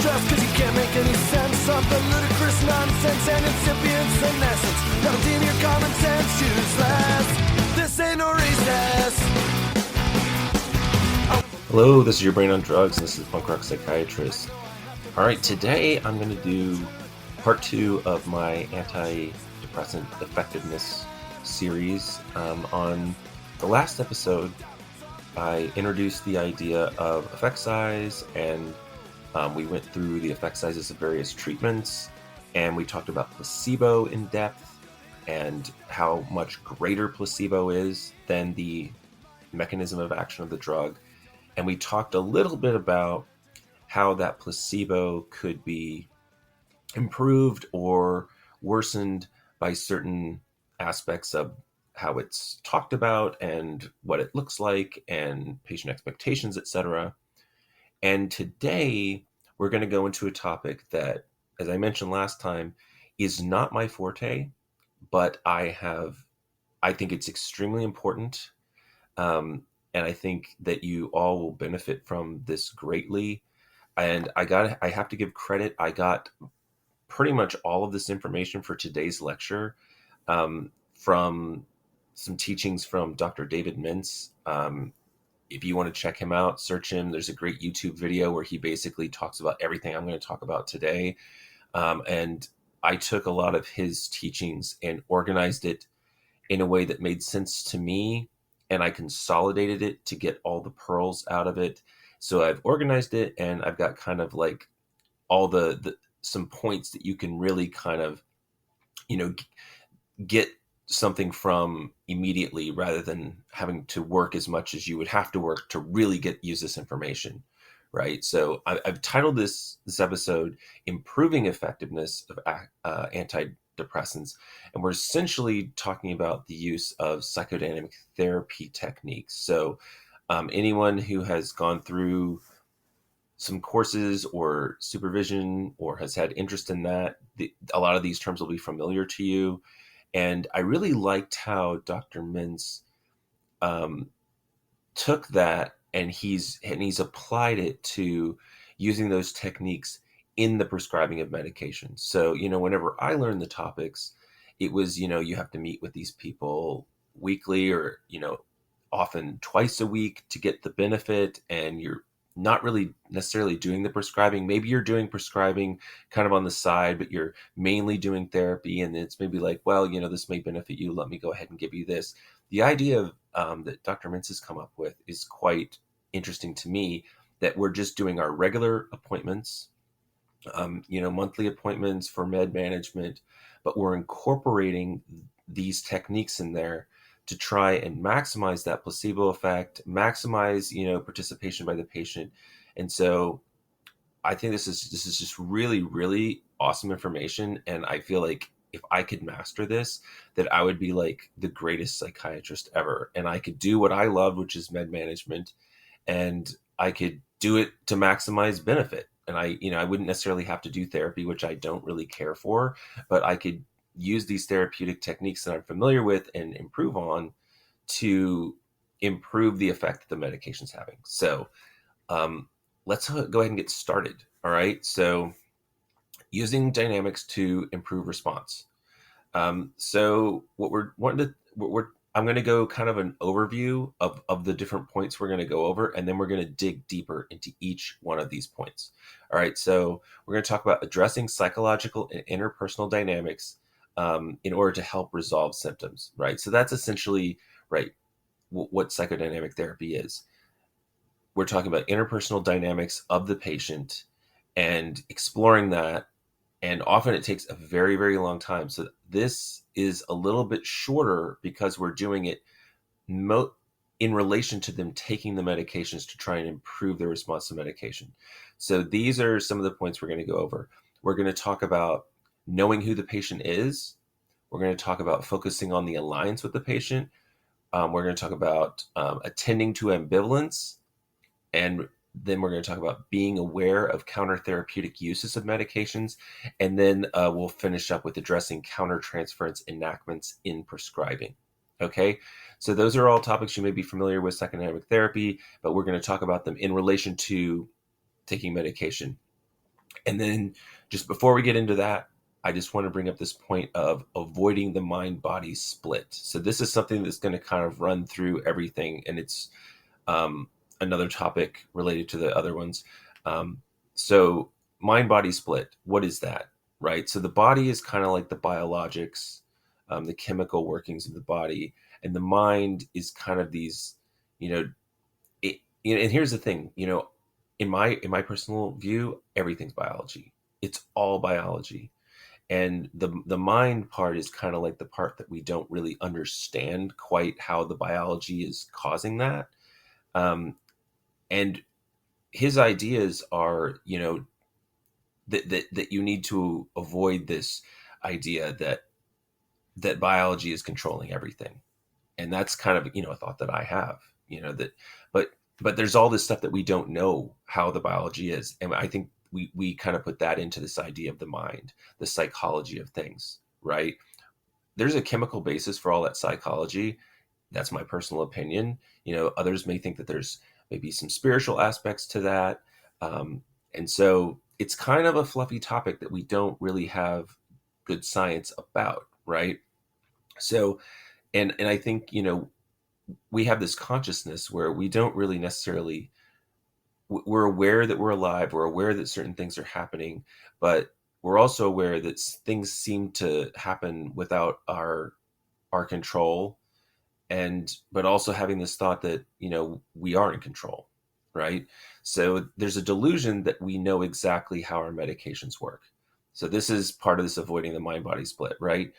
just cause you can't make any sense of the ludicrous nonsense and incipience and essence that'll deem your common sense useless. This ain't no recess. Hello, this is your brain on drugs, and this is Punk Rock Psychiatrist. All right, today I'm going to do part 2 of my antidepressant effectiveness series. On the last episode, I introduced the idea of effect size, and we went through the effect sizes of various treatments, and we talked about placebo in depth and how much greater placebo is than the mechanism of action of the drug. And we talked a little bit about how that placebo could be improved or worsened by certain aspects of how it's talked about and what it looks like and patient expectations, etc. And today we're going to go into a topic that, as I mentioned last time, is not my forte, but I think it's extremely important. And I think that you all will benefit from this greatly. And I have to give credit. I got pretty much all of this information for today's lecture from some teachings from Dr. David Mintz. If you want to check him out, search him. There's a great YouTube video where he basically talks about everything I'm going to talk about today. And I took a lot of his teachings and organized it in a way that made sense to me, and I consolidated it to get all the pearls out of it. So I've organized it, and I've got kind of like all the some points that you can really kind of, get something from immediately, rather than having to work as much as you would have to work to really use this information, right? So I've titled this episode "Improving Effectiveness of Antidepressants," and we're essentially talking about the use of psychodynamic therapy techniques. So anyone who has gone through some courses or supervision or has had interest in that, a lot of these terms will be familiar to you. And I really liked how Dr. Mintz took that and he's applied it to using those techniques in the prescribing of medications. So, whenever I learned the topics, it was, you have to meet with these people weekly or, often twice a week to get the benefit, and you're not really necessarily doing the prescribing. Maybe you're doing prescribing kind of on the side, but you're mainly doing therapy. And it's maybe like, well, this may benefit you. Let me go ahead and give you this. The idea of that Dr. Mintz has come up with is quite interesting to me, that we're just doing our regular appointments, monthly appointments for med management, but we're incorporating these techniques in there to try and maximize that placebo effect, maximize, participation by the patient. And so I think this is just really, really awesome information. And I feel like if I could master this, that I would be like the greatest psychiatrist ever. And I could do what I love, which is med management, and I could do it to maximize benefit. And I wouldn't necessarily have to do therapy, which I don't really care for, but I could use these therapeutic techniques that I'm familiar with and improve on to improve the effect that the medication's having. So let's go ahead and get started. All right. So using dynamics to improve response. So I'm going to go kind of an overview of the different points we're going to go over, and then we're going to dig deeper into each one of these points. All right. So we're going to talk about addressing psychological and interpersonal dynamics in order to help resolve symptoms, right? So that's essentially, right, what psychodynamic therapy is. We're talking about interpersonal dynamics of the patient and exploring that. And often it takes a very, very long time. So this is a little bit shorter because we're doing it in relation to them taking the medications to try and improve their response to medication. So these are some of the points we're going to go over. We're going to talk about knowing who the patient is. We're going to talk about focusing on the alliance with the patient. We're going to talk about attending to ambivalence. And then we're going to talk about being aware of counter-therapeutic uses of medications. And then we'll finish up with addressing counter-transference enactments in prescribing. Okay, so those are all topics you may be familiar with psychodynamic therapy, but we're going to talk about them in relation to taking medication. And then just before we get into that, I just want to bring up this point of avoiding the mind body split. So this is something that's going to kind of run through everything, and it's um, another topic related to the other ones. So mind body split, what is that? Right? So the body is kind of like the biologics, the chemical workings of the body, and the mind is kind of these, you know, and here's the thing, in my personal view, everything's biology. It's all biology. And the mind part is kind of like the part that we don't really understand quite how the biology is causing that. Um, and his ideas are, that you need to avoid this idea that biology is controlling everything. And that's kind of, a thought that I have, that, but there's all this stuff that we don't know how the biology is. And I think we kind of put that into this idea of the mind, the psychology of things, right? There's a chemical basis for all that psychology. That's my personal opinion. Others may think that there's maybe some spiritual aspects to that. And so it's kind of a fluffy topic that we don't really have good science about, right? So, and I think, we have this consciousness where we don't really necessarily, we're aware that we're alive, we're aware that certain things are happening, but we're also aware that things seem to happen without our control, and but also having this thought that we are in control, right? So there's a delusion that we know exactly how our medications work. So this is part of this avoiding the mind body split, right?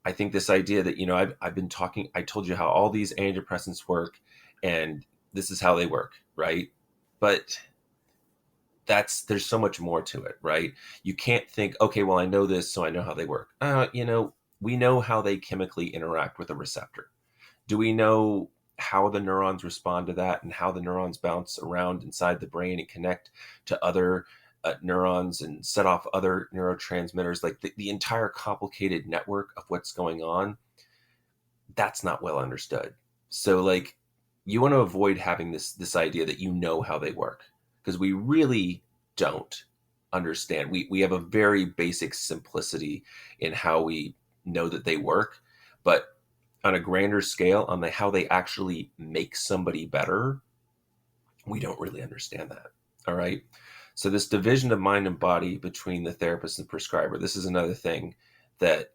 I think this idea that I've been talking, I told you how all these antidepressants work, and this is how they work, right? But there's so much more to it, right? You can't think, okay, well, I know this, so I know how they work. We know how they chemically interact with a receptor. Do we know how the neurons respond to that, and how the neurons bounce around inside the brain and connect to other neurons and set off other neurotransmitters, like the entire complicated network of what's going on? That's not well understood. So like, you want to avoid having this idea that how they work, because we really don't understand. We have a very basic simplicity in how we know that they work, but on a grander scale, on how they actually make somebody better, we don't really understand that. All right. So this division of mind and body between the therapist and prescriber, this is another thing that,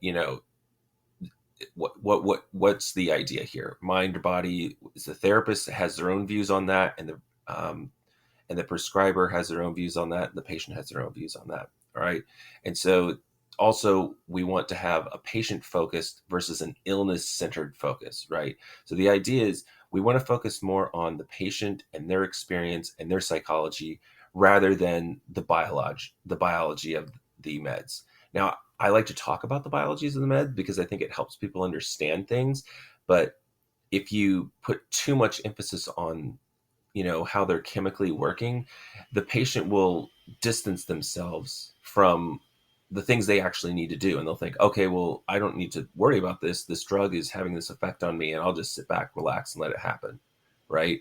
what's the idea here? Mind or body? Is the therapist has their own views on that, and the prescriber has their own views on that, and the patient has their own views on that. All right. And so also we want to have a patient focused versus an illness centered focus, right? So the idea is we want to focus more on the patient and their experience and their psychology, rather than the biology of the meds. Now, I like to talk about the biologies of the med because I think it helps people understand things. But if you put too much emphasis on how they're chemically working, the patient will distance themselves from the things they actually need to do, and they'll think, okay, well, I don't need to worry about this drug is having this effect on me, and I'll just sit back, relax, and let it happen, right?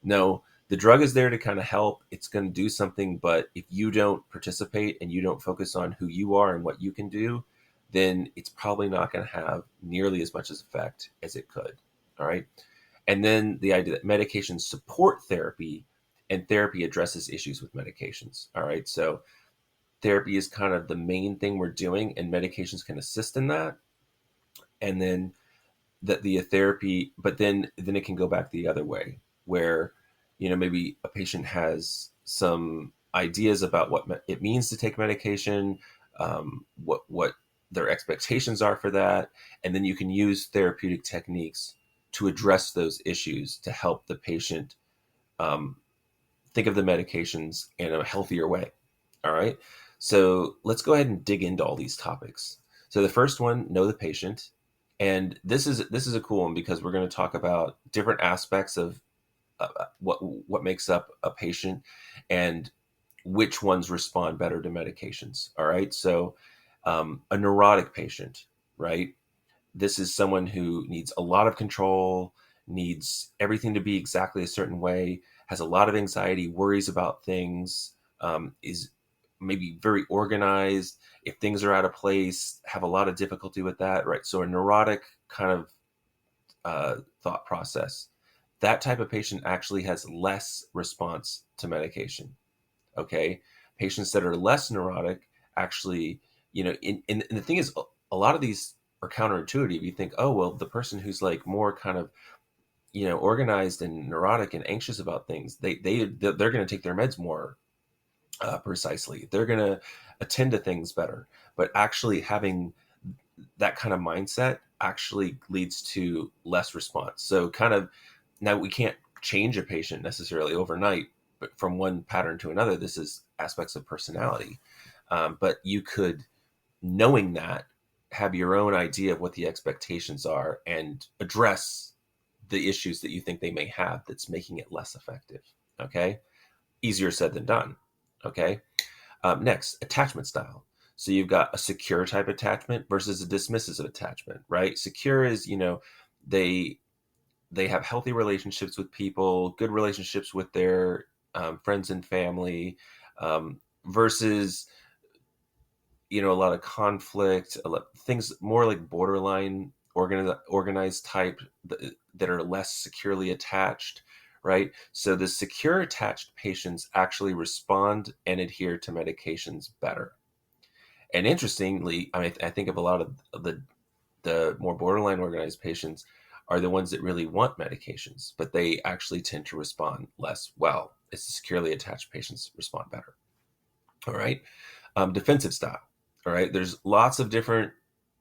No, the drug is there to kind of help. It's going to do something, but if you don't participate and you don't focus on who you are and what you can do, then it's probably not going to have nearly as much effect as it could. All right. And then the idea that medications support therapy, and therapy addresses issues with medications. All right. So therapy is kind of the main thing we're doing, and medications can assist in that. And then that the therapy, but then it can go back the other way, where maybe a patient has some ideas about what it means to take medication, what their expectations are for that, and then you can use therapeutic techniques to address those issues to help the patient um, think of the medications in a healthier way. All right. So let's go ahead and dig into all these topics. So the first one, know the patient. And this is a cool one, because we're going to talk about different aspects of what makes up a patient, and which ones respond better to medications. All right. So a neurotic patient, right? This is someone who needs a lot of control, needs everything to be exactly a certain way, has a lot of anxiety, worries about things, is maybe very organized. If things are out of place, have a lot of difficulty with that, right? So a neurotic kind of thought process, that type of patient actually has less response to medication. Okay, patients that are less neurotic actually, and the thing is, a lot of these are counterintuitive. You think, oh well, the person who's like more kind of organized and neurotic and anxious about things, they're going to take their meds more precisely. They're going to attend to things better. But actually having that kind of mindset actually leads to less response. So kind of, now we can't change a patient necessarily overnight, but from one pattern to another, this is aspects of personality. But you could, knowing that, have your own idea of what the expectations are and address the issues that you think they may have that's making it less effective. Okay. Easier said than done. Okay. Next, attachment style. So you've got a secure type attachment versus a dismissive attachment, right? Secure is, they have healthy relationships with people, good relationships with their friends and family, versus a lot of conflict, things more like borderline organized type that are less securely attached, right? So the secure attached patients actually respond and adhere to medications better. And interestingly, I mean, I think of a lot of the more borderline organized patients are the ones that really want medications, but they actually tend to respond less well. It's the securely attached patients respond better. All right. Defensive style. All right. There's lots of different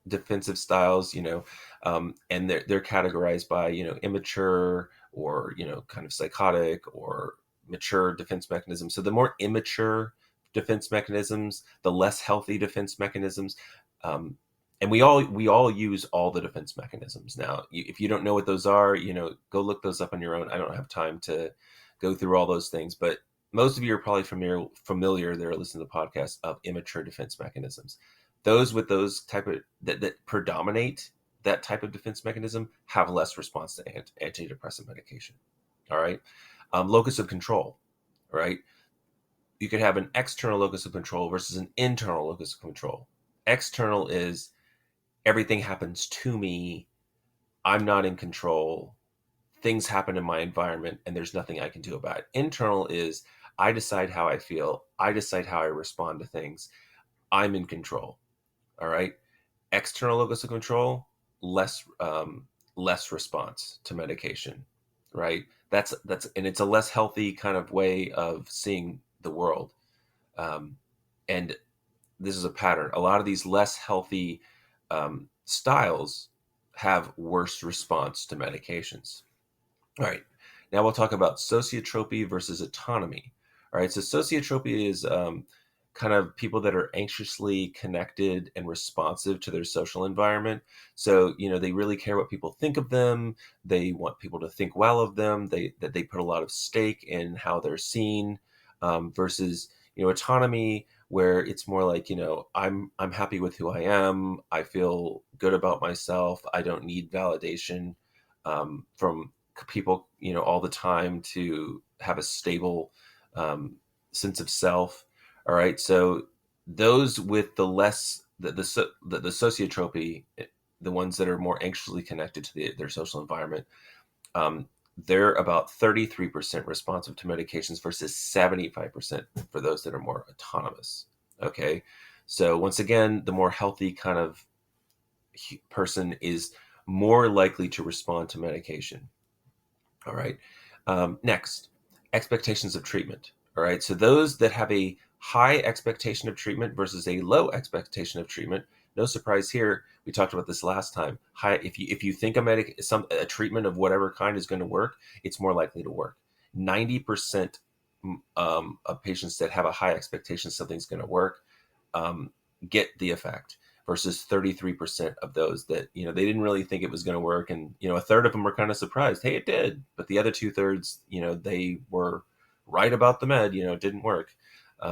defensive styles, and they're categorized by, immature or, kind of psychotic or mature defense mechanisms. So the more immature defense mechanisms, the less healthy defense mechanisms. And we all use all the defense mechanisms. Now, if you don't know what those are, go look those up on your own. I don't have time to go through all those things, but most of you are probably familiar that are listening to the podcast of immature defense mechanisms. Those with those type of that predominate that type of defense mechanism have less response to antidepressant medication. All right. Locus of control. All right. You could have an external locus of control versus an internal locus of control. External is everything happens to me. I'm not in control. Things happen in my environment and there's nothing I can do about it. Internal is I decide how I feel. I decide how I respond to things. I'm in control. All right. External locus of control, less response to medication. Right. That's and it's a less healthy kind of way of seeing the world. And this is a pattern. A lot of these less healthy styles have worse response to medications. All right. Now we'll talk about sociotropy versus autonomy. All right. So sociotropy is kind of people that are anxiously connected and responsive to their social environment. So, they really care what people think of them. They want people to think well of them. That they put a lot of stake in how they're seen, versus, autonomy, where it's more like, I'm happy with who I am. I feel good about myself. I don't need validation from people, all the time to have a stable sense of self. All right. So those with the less, the sociotropy, the ones that are more anxiously connected to their social environment, they're about 33% responsive to medications versus 75% for those that are more autonomous. Okay. So once again, the more healthy kind of person is more likely to respond to medication. All right. Next, expectations of treatment. All right. So those that have a high expectation of treatment versus a low expectation of treatment. No surprise here. We talked about this last time. If you think a treatment of whatever kind is going to work, it's more likely to work. 90% of patients that have a high expectation something's going to work get the effect, versus 33% of those that, they didn't really think it was going to work. And, a third of them were kind of surprised. Hey, it did. But the other 2/3, they were right about the med, it didn't work.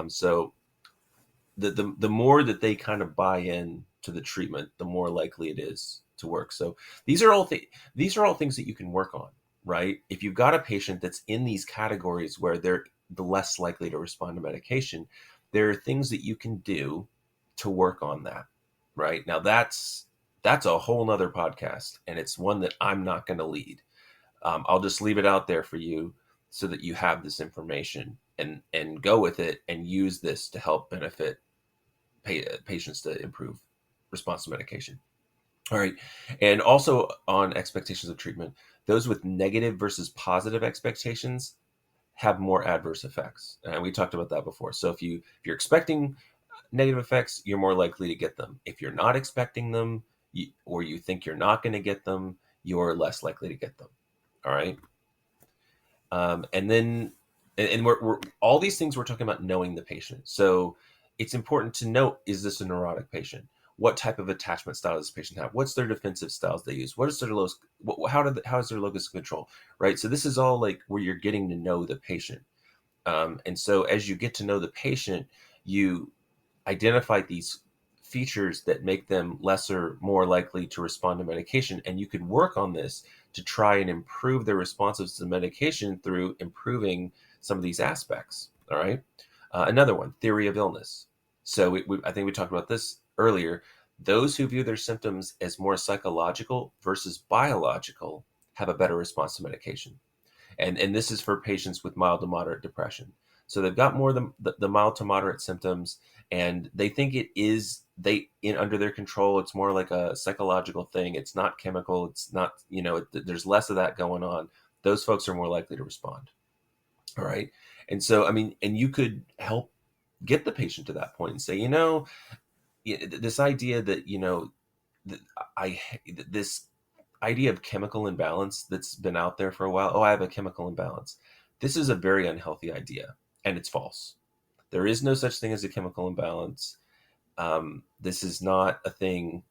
So the more that they kind of buy in to the treatment, the more likely it is to work. So these are all things that you can work on, right? If you've got a patient that's in these categories where they're the less likely to respond to medication, there are things that you can do to work on that, right? Now that's a whole nother podcast, and it's one that I'm not going to lead. I'll just leave it out there for you so that you have this information and go with it and use this to help benefit patients to improve response to medication. All right. And also on expectations of treatment, those with negative versus positive expectations have more adverse effects. And we talked about that before. So if you're expecting negative effects, you're more likely to get them. If you're not expecting them, or you think you're not going to get them, you're less likely to get them. All right. And then, and we're all these things we're talking about knowing the patient. So it's important to note: is this a neurotic patient? What type of attachment style does this patient have? What's their defensive styles they use? What is their locus? How is their locus of control? Right. So this is all like where you're getting to know the patient. And so as you get to know the patient, you identify these features that make them more likely to respond to medication, and you could work on this to try and improve their responses to medication through improving some of these aspects. All right. Another one, theory of illness. So I think we talked about this earlier. Those who view their symptoms as more psychological versus biological have a better response to medication. And this is for patients with mild to moderate depression. So they've got more the mild to moderate symptoms, and they think it is under their control. It's more like a psychological thing. It's not chemical. It's not, there's less of that going on. Those folks are more likely to respond. All right. And so, I mean, and you could help get the patient to that point and say, this idea that, this idea of chemical imbalance that's been out there for a while. Oh, I have a chemical imbalance. This is a very unhealthy idea, and it's false. There is no such thing as a chemical imbalance. This is not a thing.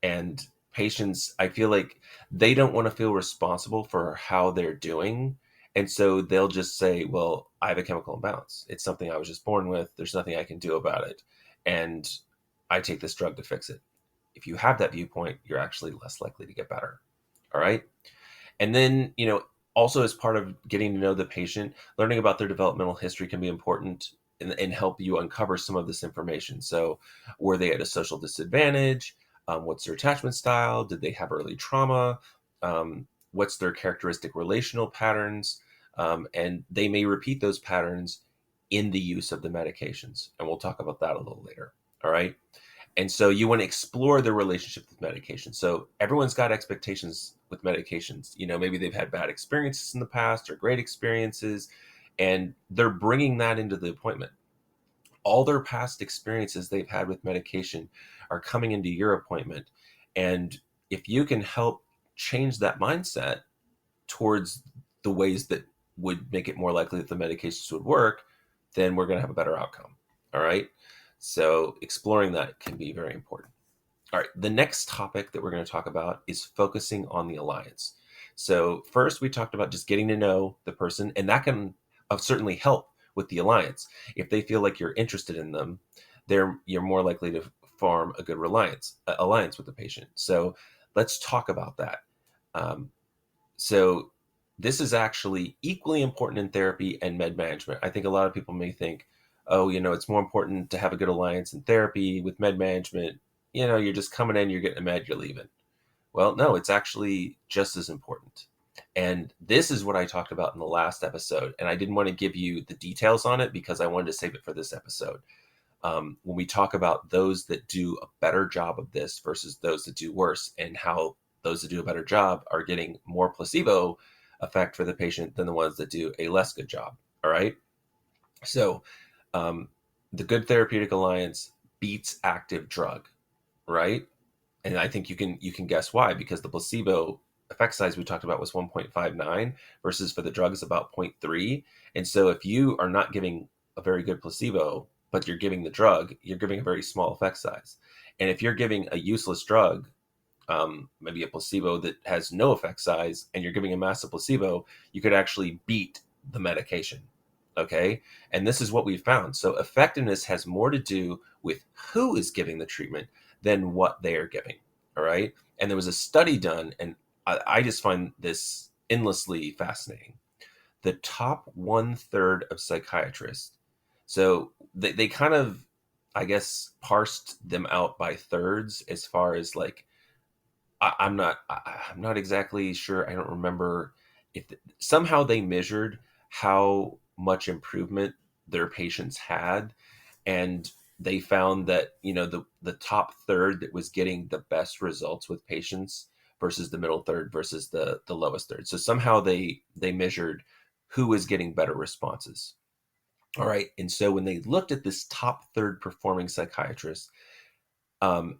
And patients, I feel like they don't want to feel responsible for how they're doing. And so they'll just say, well, I have a chemical imbalance. It's something I was just born with. There's nothing I can do about it. And I take this drug to fix it. If you have that viewpoint, you're actually less likely to get better. All right. And then, also as part of getting to know the patient, learning about their developmental history can be important and help you uncover some of this information. So were they at a social disadvantage? What's their attachment style? Did they have early trauma? What's their characteristic relational patterns? And they may repeat those patterns in the use of the medications. And we'll talk about that a little later. All right. And so you want to explore the relationship with medication. So everyone's got expectations with medications. Maybe they've had bad experiences in the past or great experiences, and they're bringing that into the appointment. All their past experiences they've had with medication are coming into your appointment. And if you can help change that mindset towards the ways that would make it more likely that the medications would work, then we're going to have a better outcome. All right. So exploring that can be very important. All right. The next topic that we're going to talk about is focusing on the alliance. So first we talked about just getting to know the person, and that can certainly help with the alliance. If they feel like you're interested in them, you're more likely to form a good alliance with the patient. So let's talk about that. So this is actually equally important in therapy and med management. I think a lot of people may think, oh, it's more important to have a good alliance in therapy. With med management, you're just coming in, you're getting a med, you're leaving. Well, no, it's actually just as important. And this is what I talked about in the last episode. And I didn't want to give you the details on it because I wanted to save it for this episode. When we talk about those that do a better job of this versus those that do worse, and how those that do a better job are getting more placebo effect for the patient than the ones that do a less good job. All right. So the good therapeutic alliance beats active drug, right? And I think you can guess why, because the placebo effect size we talked about was 1.59 versus for the drug is about 0.3. And so if you are not giving a very good placebo, but you're giving the drug, you're giving a very small effect size. And if you're giving a useless drug, maybe a placebo that has no effect size, and you're giving a massive placebo, you could actually beat the medication. Okay. And this is what we found. So effectiveness has more to do with who is giving the treatment than what they are giving. All right. And there was a study done, and I just find this endlessly fascinating. The top 1/3 of psychiatrists So they kind of, I guess, parsed them out by thirds as far as like I'm not exactly sure. I don't remember if somehow they measured how much improvement their patients had, and they found that the top third that was getting the best results with patients versus the middle third versus the lowest third. So somehow they measured who was getting better responses. All right, and so when they looked at this top third performing psychiatrist, and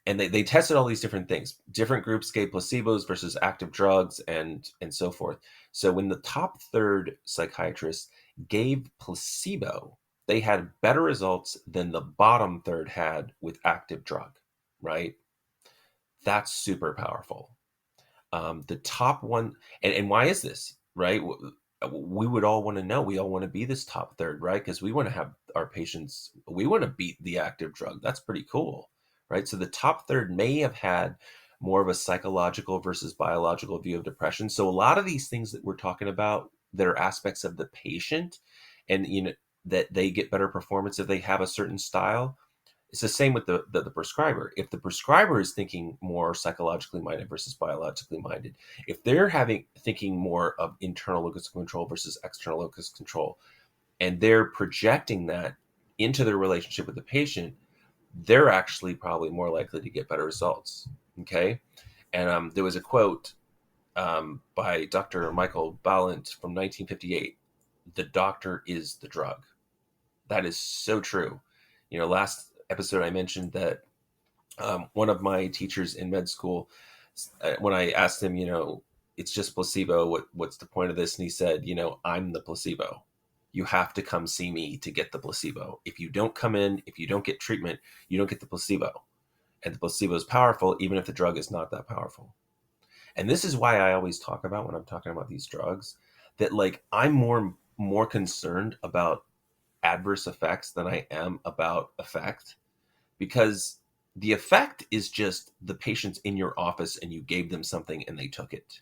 they tested all these different things. Different groups gave placebos versus active drugs, and so forth. So when the top third psychiatrists gave placebo, they had better results than the bottom third had with active drug. Right? That's super powerful. The top one, and why is this? Right? We would all want to know. We all want to be this top third, right? Because we want to have our patients. We want to beat the active drug. That's pretty cool, right? So the top third may have had more of a psychological versus biological view of depression. So a lot of these things that we're talking about that are aspects of the patient, and that they get better performance if they have a certain style. It's the same with the prescriber. If the prescriber is thinking more psychologically minded versus biologically minded, if they're thinking more of internal locus of control versus external locus of control, and they're projecting that into their relationship with the patient, they're actually probably more likely to get better results. Okay, and there was a quote by Dr. Michael Balint from 1958: "The doctor is the drug." That is so true. Last episode I mentioned that one of my teachers in med school, when I asked him, it's just placebo. What's the point of this? And he said, I'm the placebo. You have to come see me to get the placebo. If you don't come in, if you don't get treatment, you don't get the placebo. And the placebo is powerful, even if the drug is not that powerful. And this is why I always talk about when I'm talking about these drugs, that like I'm more concerned about adverse effects than I am about effect, because the effect is just the patient's in your office and you gave them something and they took it.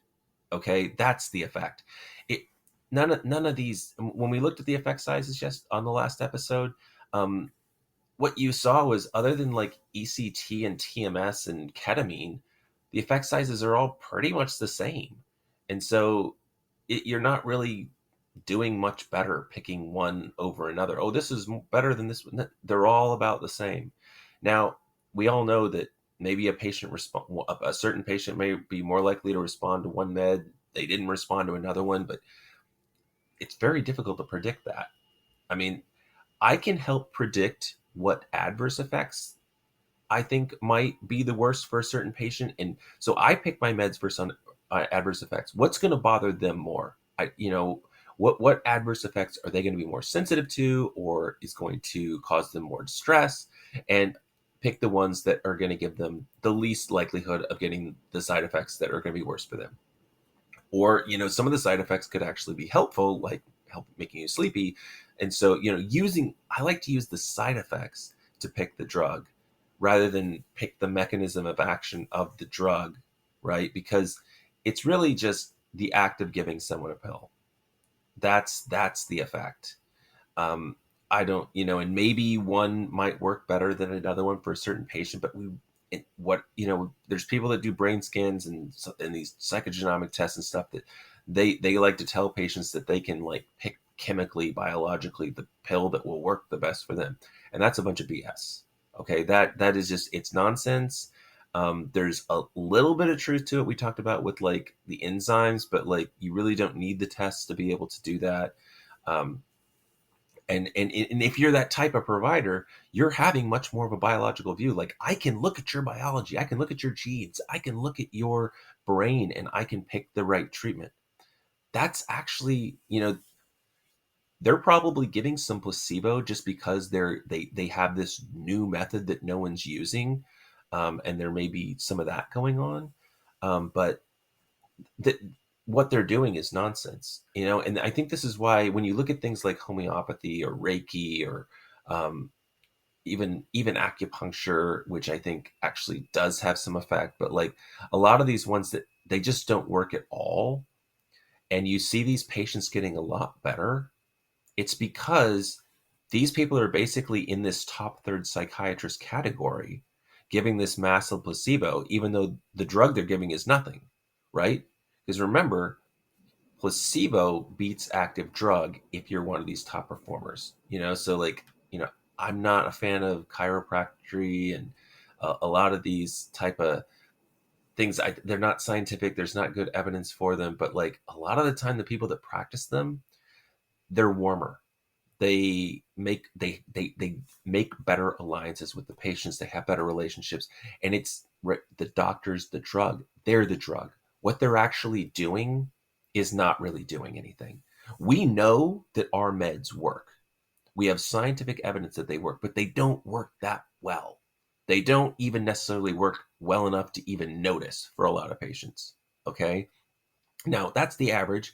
Okay, that's the effect. It none of these. When we looked at the effect sizes just on the last episode, um, what you saw was, other than like ECT and TMS and ketamine, the effect sizes are all pretty much the same, and so you're not really doing much better picking one over another. Oh, this is better than this one. They're all about the same. Now, we all know that maybe a certain patient may be more likely to respond to one med. They didn't respond to another one, but it's very difficult to predict that. I mean, I can help predict what adverse effects I think might be the worst for a certain patient, and so I pick my meds for some adverse effects. What's going to bother them more? What adverse effects are they going to be more sensitive to, or is going to cause them more distress, and pick the ones that are going to give them the least likelihood of getting the side effects that are going to be worse for them. Or some of the side effects could actually be helpful, like help making you sleepy, and so I like to use the side effects to pick the drug rather than pick the mechanism of action of the drug, right? Because it's really just the act of giving someone a pill. That's the effect. I don't, and maybe one might work better than another one for a certain patient, but there's people that do brain scans and these psychodynamic tests and stuff that they like to tell patients that they can like pick chemically, biologically the pill that will work the best for them, and that's a bunch of BS. Okay, that is just, it's nonsense. There's a little bit of truth to it. We talked about with like the enzymes, but like you really don't need the tests to be able to do that. Um, and if you're that type of provider, you're having much more of a biological view. Like, I can look at your biology, I can look at your genes, I can look at your brain, and I can pick the right treatment. That's actually, they're probably giving some placebo just because they have this new method that no one's using, and there may be some of that going on, but that what they're doing is nonsense, and I think this is why when you look at things like homeopathy or Reiki or um, even acupuncture, which I think actually does have some effect, but like a lot of these ones that they just don't work at all, and you see these patients getting a lot better, it's because These people are basically in this top third psychiatrist category, giving this massive placebo, even though the drug they're giving is nothing, right? Because remember, placebo beats active drug if you're one of these top performers, so like, I'm not a fan of chiropractic and a lot of these type of things. They're not scientific, there's not good evidence for them, but like a lot of the time the people that practice them, they're warmer. They make better alliances with the patients, they have better relationships, and it's the doctors, the drug, they're the drug. What they're actually doing is not really doing anything. We know that our meds work. We have scientific evidence that they work, but they don't work that well. They don't even necessarily work well enough to even notice for a lot of patients. Okay. Now that's the average.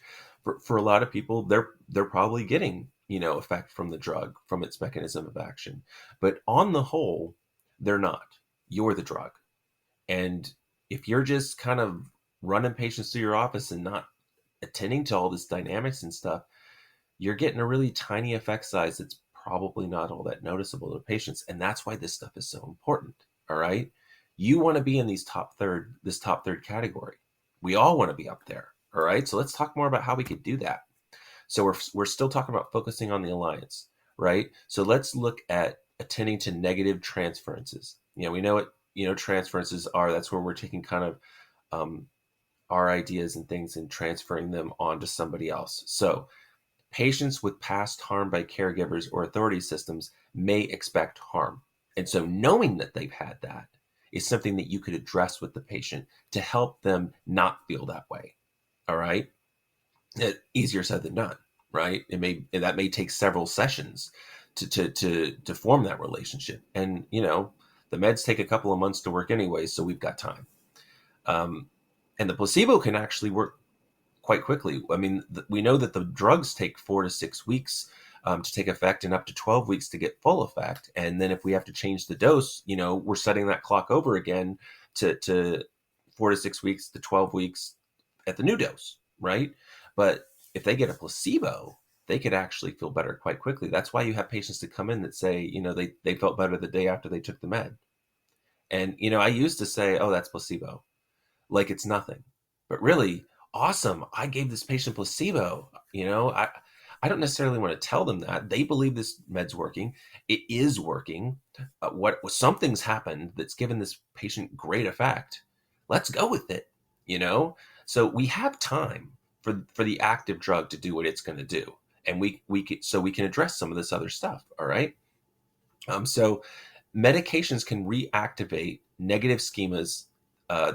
For a lot of people, they're probably getting, effect from the drug, from its mechanism of action. But on the whole, they're not. You're the drug. And if you're just kind of running patients through your office and not attending to all this dynamics and stuff, you're getting a really tiny effect size that's probably not all that noticeable to patients. And that's why this stuff is so important. All right. You want to be in this top third category. We all want to be up there. All right. So let's talk more about how we could do that. So we're still talking about focusing on the alliance, right? So let's look at attending to negative transferences. We know what, transferences are. That's where we're taking kind of our ideas and things and transferring them onto somebody else. So patients with past harm by caregivers or authority systems may expect harm. And so knowing that they've had that is something that you could address with the patient to help them not feel that way. All right. Easier said than done, right? That may take several sessions to form that relationship. And, the meds take a couple of months to work anyway, so we've got time. And the placebo can actually work quite quickly. I mean, we know that the drugs take 4 to 6 weeks to take effect and up to 12 weeks to get full effect. And then if we have to change the dose, we're setting that clock over again to 4 to 6 weeks to 12 weeks at the new dose, right? But if they get a placebo, they could actually feel better quite quickly. That's why you have patients that come in that say, they felt better the day after they took the med. And, I used to say, oh, that's placebo, like it's nothing. But really, awesome, I gave this patient placebo. I don't necessarily want to tell them that. They believe this med's working. It is working. Something's happened that's given this patient great effect. Let's go with it. So we have time for the active drug to do what it's going to do, and we can address some of this other stuff. All right. So medications can reactivate negative schemas,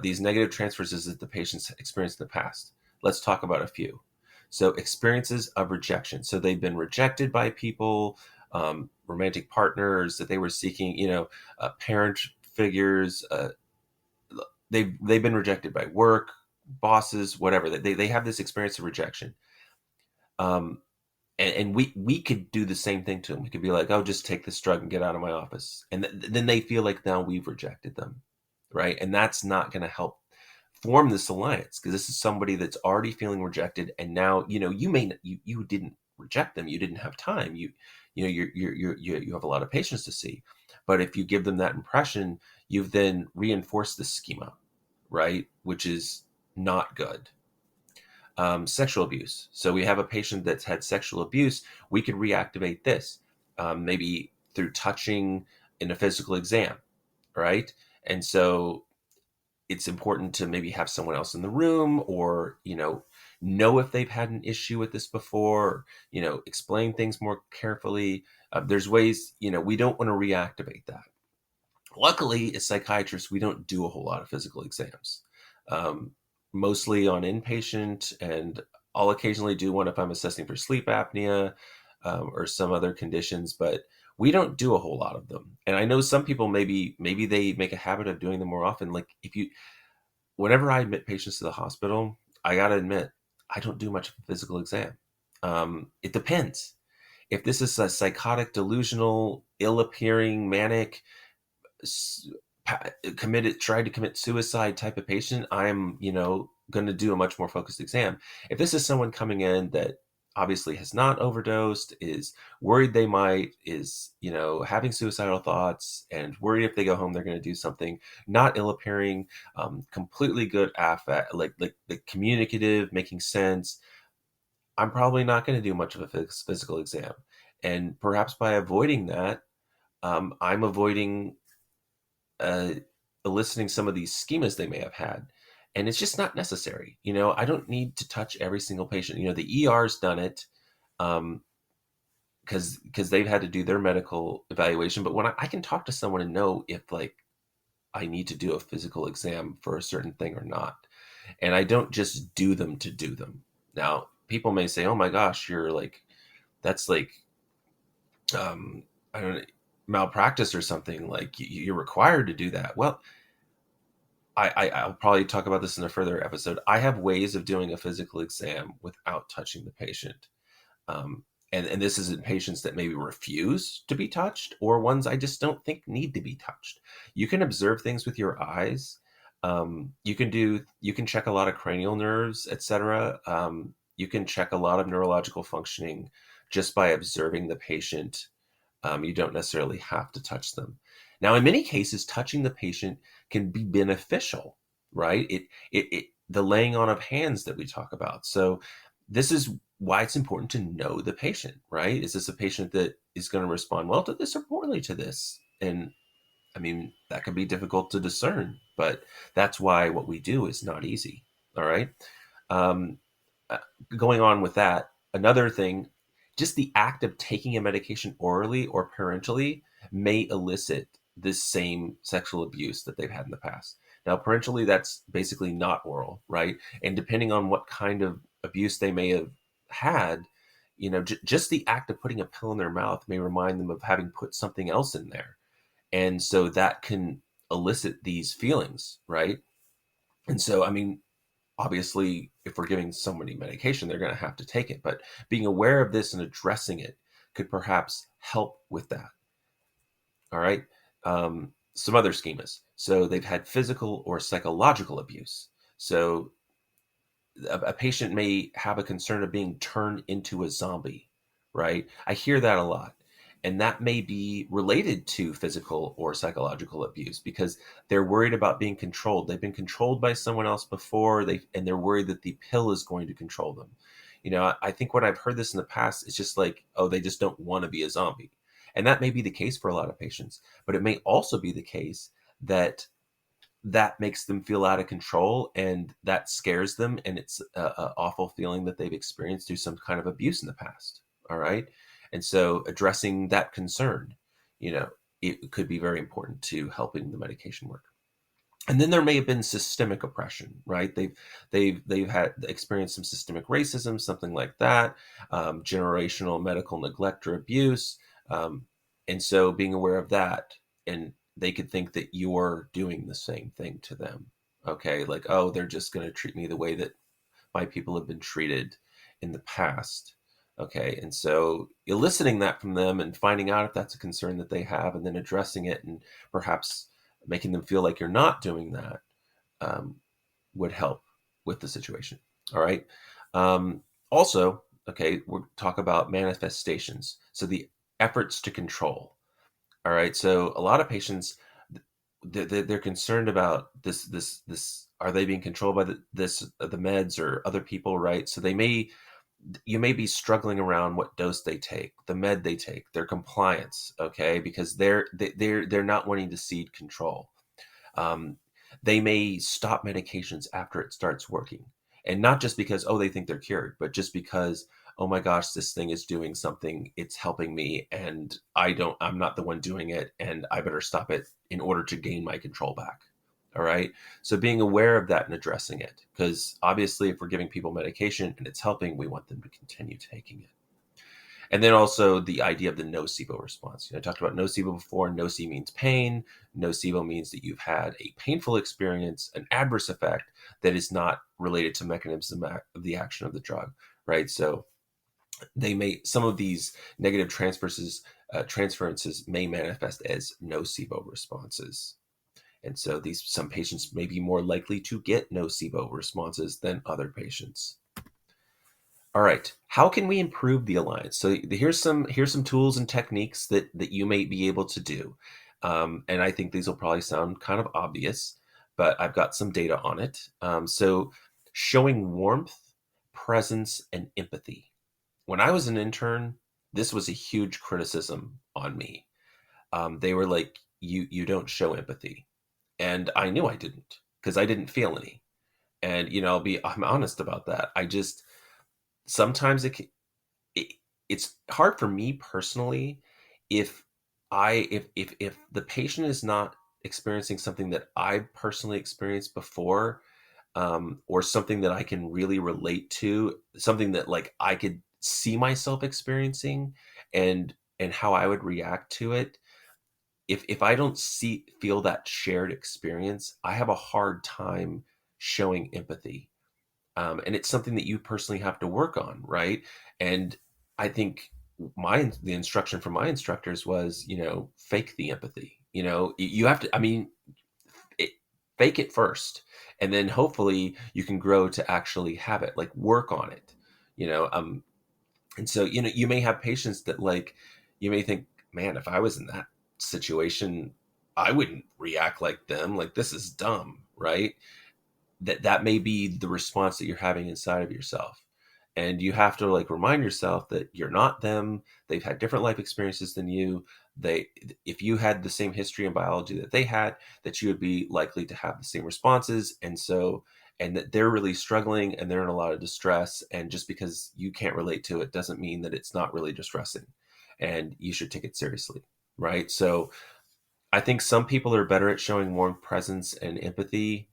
these negative transfers that the patients experienced in the past. Let's talk about a few. So experiences of rejection. So they've been rejected by people, romantic partners that they were seeking, parent figures. They've been rejected by work, bosses, whatever. They have this experience of rejection. And we could do the same thing to them. We could be like, oh, just take this drug and get out of my office. And then they feel like now we've rejected them, right? And that's not going to help form this alliance, because this is somebody that's already feeling rejected. And now, you didn't reject them. You didn't have time. You have a lot of patients to see. But if you give them that impression, you've then reinforced the schema, right? Which is not good. Sexual abuse. So we have a patient that's had sexual abuse. We could reactivate this, maybe through touching in a physical exam, right? And so it's important to maybe have someone else in the room, or, know if they've had an issue with this before, explain things more carefully. There's ways, we don't want to reactivate that. Luckily, as psychiatrists, we don't do a whole lot of physical exams. Mostly on inpatient, and I'll occasionally do one if I'm assessing for sleep apnea or some other conditions, but we don't do a whole lot of them. And I know some people, maybe they make a habit of doing them more often. Like whenever I admit patients to the hospital, I got to admit, I don't do much of a physical exam. It depends. If this is a psychotic, delusional, ill-appearing, manic, tried to commit suicide type of patient, I'm, going to do a much more focused exam. If this is someone coming in that obviously has not overdosed, is worried they might, is, having suicidal thoughts and worried if they go home they're going to do something, not ill appearing, completely good affect, like communicative, making sense, I'm probably not going to do much of a physical exam. And perhaps by avoiding that, I'm avoiding uh, eliciting some of these schemas they may have had. And it's just not necessary. I don't need to touch every single patient. The ER's done it because they've had to do their medical evaluation. But when I can talk to someone and know if like I need to do a physical exam for a certain thing or not. And I don't just do them to do them. Now, people may say, oh my gosh, you're like, that's like, I don't know, malpractice or something. Like you're required to do that. Well, I'll probably talk about this in a further episode. I have ways of doing a physical exam without touching the patient. Um, and this is in patients that maybe refuse to be touched or ones I just don't think need to be touched. You can observe things with your eyes. You can check a lot of cranial nerves, etc. You can check a lot of neurological functioning just by observing the patient. You don't necessarily have to touch them. Now, in many cases, touching the patient can be beneficial, right? The laying on of hands that we talk about. So this is why it's important to know the patient, right? Is this a patient that is going to respond well to this or poorly to this? And I mean, that can be difficult to discern, but that's why what we do is not easy. All right. Um, uh, Going on with that, another thing, just the act of taking a medication orally or parentally may elicit this same sexual abuse that they've had in the past. Now, parentally, that's basically not oral, right? And depending on what kind of abuse they may have had, just the act of putting a pill in their mouth may remind them of having put something else in there. And so that can elicit these feelings, right? And so, I mean, obviously, if we're giving somebody medication, they're going to have to take it. But being aware of this and addressing it could perhaps help with that. All right. Some other schemas. So they've had physical or psychological abuse. So a patient may have a concern of being turned into a zombie, right? I hear that a lot. And that may be related to physical or psychological abuse because they're worried about being controlled. They've been controlled by someone else before, and they're worried that the pill is going to control them. I think when I've heard this in the past, it's just like, oh, they just don't want to be a zombie. And that may be the case for a lot of patients, but it may also be the case that makes them feel out of control and that scares them, and it's a awful feeling that they've experienced through some kind of abuse in the past. All right. And so addressing that concern, it could be very important to helping the medication work. And then there may have been systemic oppression, right? They've had experienced some systemic racism, something like that, generational medical neglect or abuse, and so being aware of that, and they could think that you're doing the same thing to them. Okay, like, oh, they're just going to treat me the way that my people have been treated in the past. Okay, and so eliciting that from them and finding out if that's a concern that they have, and then addressing it and perhaps making them feel like you're not doing that um, would help with the situation. All right. Also, okay, we'll talk about manifestations. So the efforts to control. All right. So a lot of patients, they're concerned about this. Are they being controlled by the meds or other people? Right. So you may be struggling around what dose they take, the med they take, their compliance. Okay, because they're not wanting to cede control. Um, they may stop medications after it starts working. And not just because, oh, they think they're cured, but just because, oh my gosh, this thing is doing something, it's helping me, and I'm not the one doing it, and I better stop it in order to gain my control back. All right. So being aware of that and addressing it, because obviously if we're giving people medication and it's helping, we want them to continue taking it. And then also the idea of the nocebo response. I talked about nocebo before. Noce means pain. Nocebo means that you've had a painful experience, an adverse effect that is not related to mechanism of the action of the drug, right? So some of these negative transferences may manifest as nocebo responses. And so some patients may be more likely to get nocebo responses than other patients. All right. how can we improve the alliance? So here's some tools and techniques that you may be able to do. And I think these will probably sound kind of obvious, but I've got some data on it. So showing warmth, presence, and empathy. When I was an intern, this was a huge criticism on me. They were like, you don't show empathy. And I knew I didn't, because I didn't feel any. And I'm honest about that. I just sometimes it it's hard for me personally if if the patient is not experiencing something that I personally experienced before, or something that I can really relate to, something that like I could see myself experiencing, and how I would react to it. If I don't feel that shared experience, I have a hard time showing empathy. And it's something that you personally have to work on, right? And I think the instruction from my instructors was, fake the empathy. You have to. I mean, it, fake it first, and then hopefully you can grow to actually have it. Like work on it. You know, um, and so you may have patients that like you may think, man, if I was in that situation, I wouldn't react like them. Like this is dumb, right? That may be the response that you're having inside of yourself, and you have to like remind yourself that you're not them. They've had different life experiences than you. They If you had the same history and biology that they had, that you would be likely to have the same responses. And that they're really struggling and they're in a lot of distress, and just because you can't relate to it doesn't mean that it's not really distressing, and you should take it seriously, right? So I think some people are better at showing warm presence and empathy.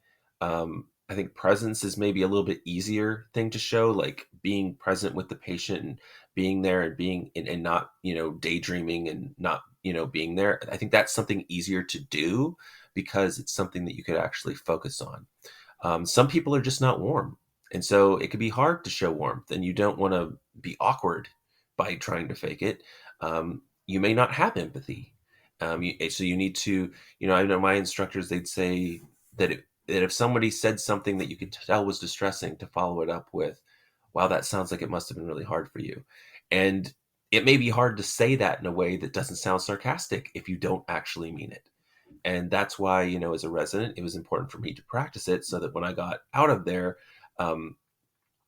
I think presence is maybe a little bit easier thing to show, like being present with the patient and being there and being and not, daydreaming and not, being there. I think that's something easier to do because it's something that you could actually focus on. Some people are just not warm. And so it could be hard to show warmth, and you don't want to be awkward by trying to fake it. You may not have empathy. So you need to, I know my instructors, they'd say that if somebody said something that you could tell was distressing, to follow it up with, wow, that sounds like it must have been really hard for you. And it may be hard to say that in a way that doesn't sound sarcastic if you don't actually mean it. And that's why, as a resident, it was important for me to practice it, so that when I got out of there, um,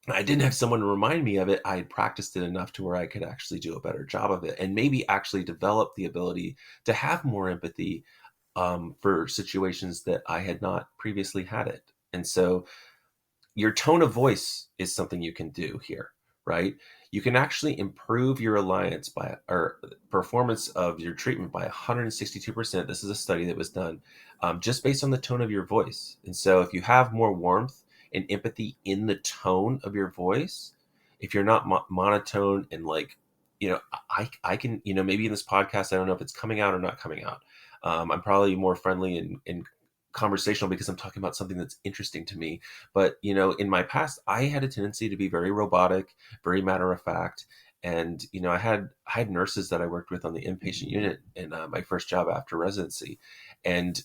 I didn't have someone to remind me of it. I had practiced it enough to where I could actually do a better job of it, and maybe actually develop the ability to have more empathy, for situations that I had not previously had it. And so your tone of voice is something you can do here, right? You can actually improve your alliance by or performance of your treatment by 162%. This is a study that was done, just based on the tone of your voice. And so if you have more warmth and empathy in the tone of your voice, if you're not monotone and like, I can, maybe in this podcast, I don't know if it's coming out or not coming out. I'm probably more friendly and conversational because I'm talking about something that's interesting to me. But in my past, I had a tendency to be very robotic, very matter of fact. And I had nurses that I worked with on the inpatient unit in my first job after residency, and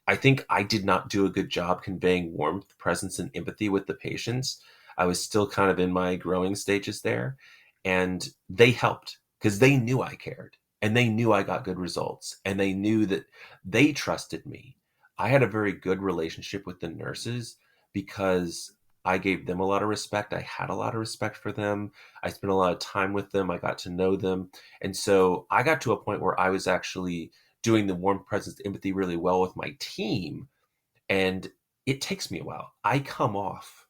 I think I did not do a good job conveying warmth, presence, and empathy with the patients. I was still kind of in my growing stages there, and they helped because they knew I cared, and they knew I got good results, and they knew that they trusted me. I had a very good relationship with the nurses because I gave them a lot of respect. I had a lot of respect for them. I spent a lot of time with them. I got to know them. And so I got to a point where I was actually doing the warm presence empathy really well with my team. And it takes me a while. I come off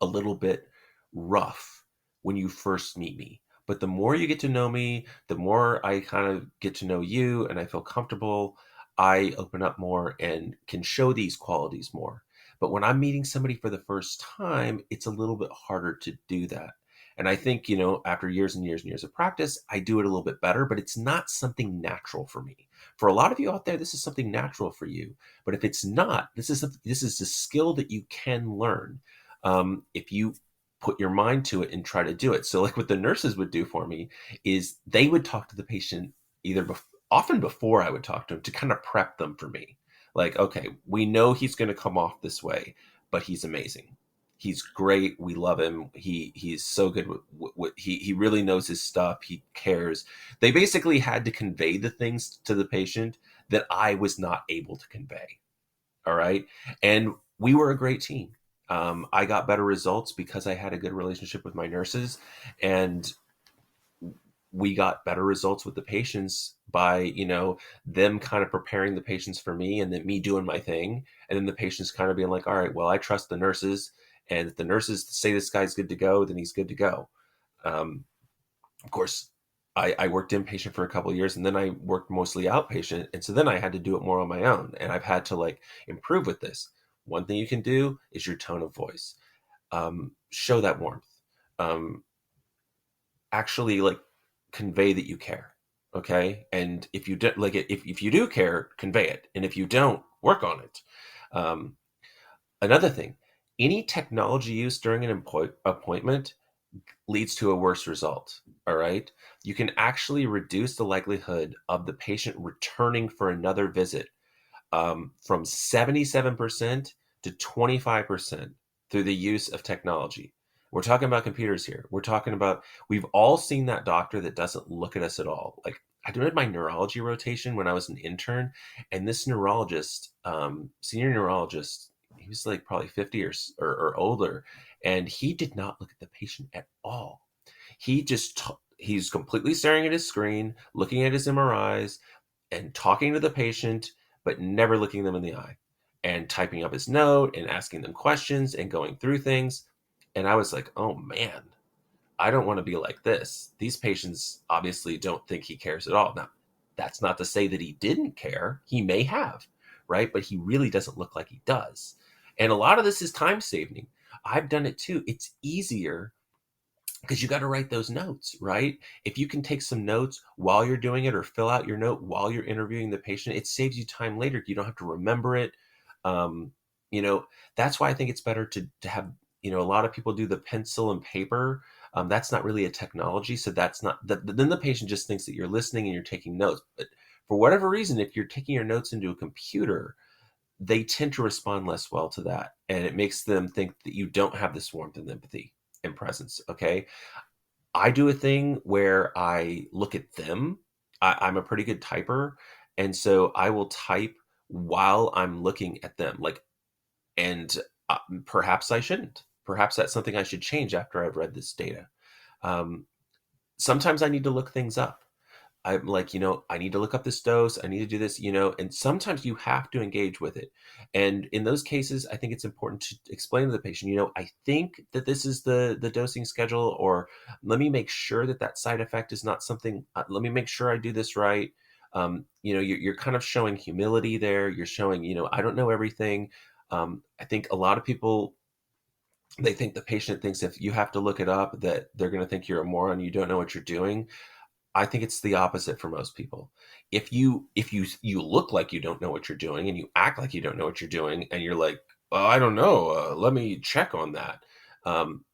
a little bit rough when you first meet me. But the more you get to know me, the more I kind of get to know you and I feel comfortable, I open up more and can show these qualities more. But when I'm meeting somebody for the first time, it's a little bit harder to do that. And I think, after years and years and years of practice, I do it a little bit better, but it's not something natural for me. For a lot of you out there, this is something natural for you. But if it's not, this is a skill that you can learn, if you put your mind to it and try to do it. So, like what the nurses would do for me is they would talk to the patient often before I would talk to him, to kind of prep them for me. Like, okay, we know he's going to come off this way, but he's amazing. He's great. We love him. He's so good with what he really knows his stuff. He cares. They basically had to convey the things to the patient that I was not able to convey. All right. And we were a great team. I got better results because I had a good relationship with my nurses, and we got better results with the patients by, them kind of preparing the patients for me, and then me doing my thing. And then the patients kind of being like, all right, well, I trust the nurses. And if the nurses say this guy's good to go, then he's good to go. Um, of course, I worked inpatient for a couple of years, and then I worked mostly outpatient. And so then I had to do it more on my own. And I've had to like improve with this. One thing you can do is your tone of voice. Show that warmth. Um, Actually like convey that you care. Okay. And if you do like it, if you do care, convey it. And if you don't, work on it. Um, Another thing, any technology used during an appointment leads to a worse result. All right. You can actually reduce the likelihood of the patient returning for another visit from 77% to 25% through the use of technology. We're talking about computers here. We're talking about, we've all seen that doctor that doesn't look at us at all. Like, I did my neurology rotation when I was an intern, and this neurologist, senior neurologist, he was like probably 50 or older, and he did not look at the patient at all. He's completely staring at his screen, looking at his MRIs, and talking to the patient, but never looking them in the eye, and typing up his note and asking them questions and going through things. And I was like, oh man, I don't want to be like this. These patients obviously don't think he cares at all. Now, that's not to say that he didn't care. He may have, right? But he really doesn't look like he does. And a lot of this is time saving. I've done it too. It's easier because you got to write those notes, right? If you can take some notes while you're doing it, or fill out your note while you're interviewing the patient, it saves you time later. You don't have to remember it. Um, you know, that's why I think it's better to have, a lot of people do the pencil and paper. That's not really a technology. So that's not, then the patient just thinks that you're listening and you're taking notes. But for whatever reason, if you're taking your notes into a computer, they tend to respond less well to that. And it makes them think that you don't have this warmth and empathy and presence. Okay. I do a thing where I look at them. I'm a pretty good typer. And so I will type while I'm looking at them. And perhaps I shouldn't. Perhaps that's something I should change after I've read this data. Um, Sometimes I need to look things up. I'm like, I need to look up this dose. I need to do this, and sometimes you have to engage with it. And in those cases, I think it's important to explain to the patient, I think that this is the dosing schedule, or let me make sure that that side effect is not something, let me make sure I do this right. You're kind of showing humility there. You're showing, I don't know everything. I think a lot of people, they think the patient thinks if you have to look it up, that they're going to think you're a moron, you don't know what you're doing. I think it's the opposite for most people. If you look like you don't know what you're doing, and you act like you don't know what you're doing, and you're like, well, I don't know, let me check on that.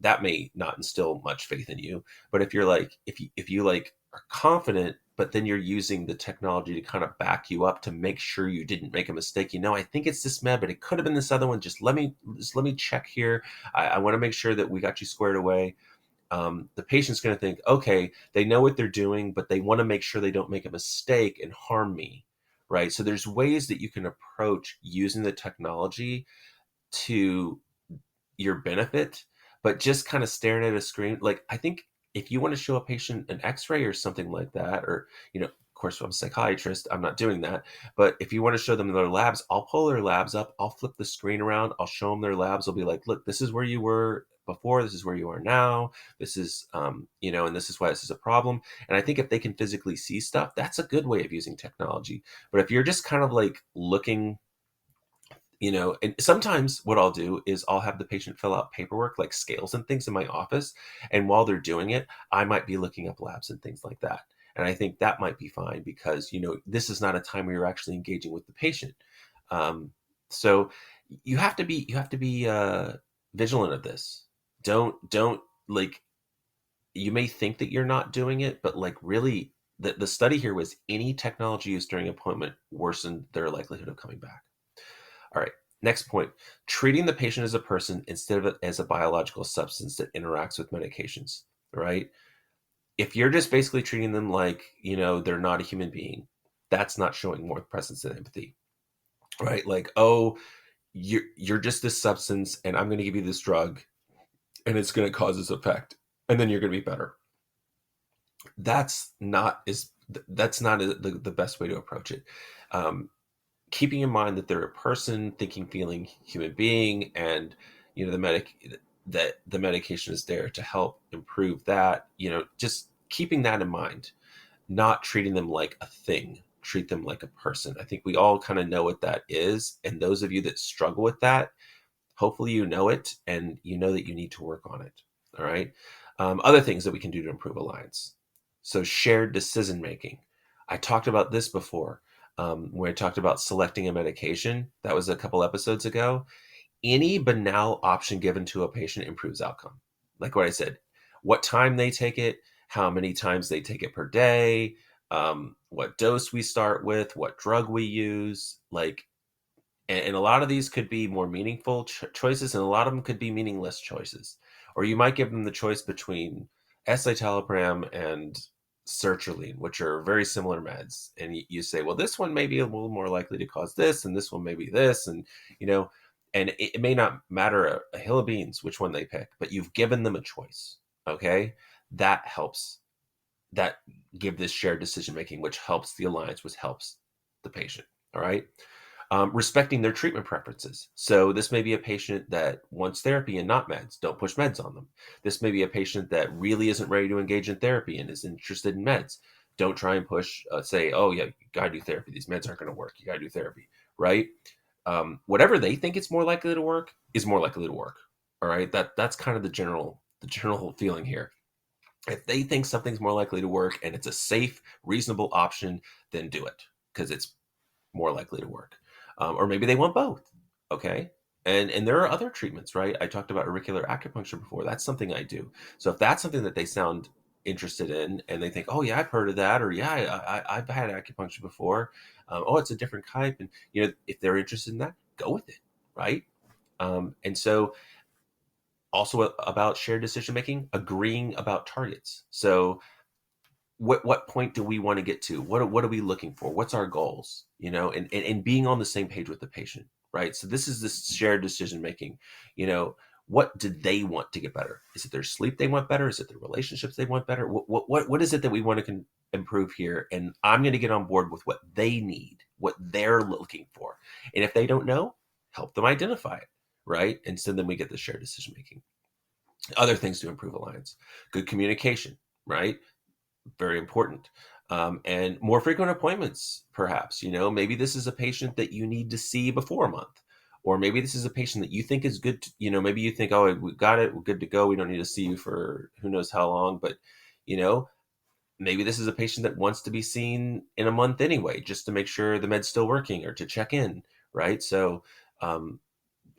That may not instill much faith in you. But if you're like, if you like are confident, but then you're using the technology to kind of back you up to make sure you didn't make a mistake. I think it's this med, but it could have been this other one. Just let me check here. I want to make sure that we got you squared away. The patient's going to think, okay, they know what they're doing, but they want to make sure they don't make a mistake and harm me, right? So there's ways that you can approach using the technology to your benefit, but just kind of staring at a screen. Like, I think if you want to show a patient an x-ray or something like that, or, of course, I'm a psychiatrist, I'm not doing that. But if you want to show them their labs, I'll pull their labs up. I'll flip the screen around. I'll show them their labs. I'll be like, look, this is where you were before. This is where you are now. This is, and this is why this is a problem. And I think if they can physically see stuff, that's a good way of using technology. But if you're just kind of like looking, and sometimes what I'll do is I'll have the patient fill out paperwork like scales and things in my office. And while they're doing it, I might be looking up labs and things like that. And I think that might be fine because, this is not a time where you're actually engaging with the patient. So you have to be vigilant of this. Don't like, you may think that you're not doing it, but like really the study here was any technology used during appointment worsened their likelihood of coming back. All right. Next point, treating the patient as a person instead of as a biological substance that interacts with medications, right? If you're just basically treating them like, they're not a human being, that's not showing more presence and empathy, right? Like, oh, you're just this substance and I'm going to give you this drug and it's going to cause this effect and then you're going to be better. That's not the best way to approach it. Keeping in mind that they're a person, thinking, feeling human being, and that the medication is there to help improve that. Just keeping that in mind, not treating them like a thing, treat them like a person. I think we all kind of know what that is, and those of you that struggle with that, hopefully you know it and you know that you need to work on it. All right. Other things that we can do to improve alliance. So shared decision making. I talked about this before, where I talked about selecting a medication. That was a couple episodes ago. Any banal option given to a patient improves outcome. Like what I said, what time they take it, how many times they take it per day, what dose we start with, what drug we use. And a lot of these could be more meaningful choices, and a lot of them could be meaningless choices. Or you might give them the choice between escitalopram and sertraline, which are very similar meds. And you say, well, this one may be a little more likely to cause this, and this one may be this. And it may not matter a hill of beans which one they pick, but you've given them a choice. Okay. That helps. That give this shared decision making, which helps the alliance, which helps the patient. All right. Respecting their treatment preferences. So this may be a patient that wants therapy and not meds. Don't push meds on them. This may be a patient that really isn't ready to engage in therapy and is interested in meds. Don't try and push, say, oh yeah, you gotta do therapy. These meds aren't gonna work. You gotta do therapy, right? Whatever they think it's more likely to work is more likely to work. All right, that's kind of the general feeling here. If they think something's more likely to work and it's a safe, reasonable option, then do it because it's more likely to work. Or maybe they want both. Okay. And there are other treatments, right? I talked about auricular acupuncture before. That's something I do. So if that's something that they sound interested in and they think, oh yeah, I've heard of that, or yeah, I've had acupuncture before. Oh, it's a different type. And if they're interested in that, go with it. Right. And so also about shared decision making, agreeing about targets. So what point do we want to get to? What are we looking for? What's our goals? And being on the same page with the patient, right? So this is this shared decision making. What do they want to get better? Is it their sleep they want better? Is it their relationships they want better? What is it that we want to improve here? And I'm going to get on board with what they need, what they're looking for. And if they don't know, help them identify it, right? And so then we get the shared decision making. Other things to improve alliance: good communication, right? Very important. And more frequent appointments, perhaps. Maybe this is a patient that you need to see before a month, or maybe this is a patient that you think is good maybe you think, oh, we got it, we're good to go, we don't need to see you for who knows how long. But maybe this is a patient that wants to be seen in a month anyway, just to make sure the med's still working or to check in, right? So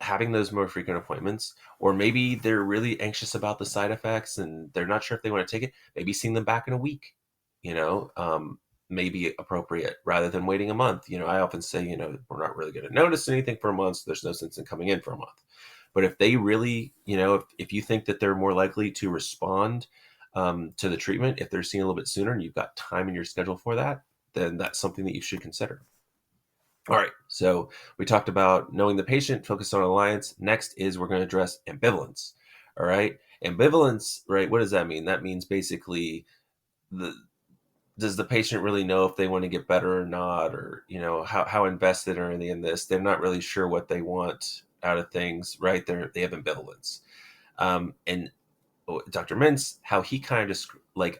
having those more frequent appointments, or maybe they're really anxious about the side effects and they're not sure if they want to take it, maybe seeing them back in a week, may be appropriate rather than waiting a month. I often say, we're not really going to notice anything for a month, so there's no sense in coming in for a month. But if they really, if you think that they're more likely to respond to the treatment, if they're seen a little bit sooner and you've got time in your schedule for that, then that's something that you should consider. All right, so we talked about knowing the patient, focus on alliance. Next is we're going to address ambivalence. All right, ambivalence, right? What does that mean? That means basically, does the patient really know if they want to get better or not, or how invested are they in this? They're not really sure what they want out of things, right? They have ambivalence. And Dr. Mintz, how he kind of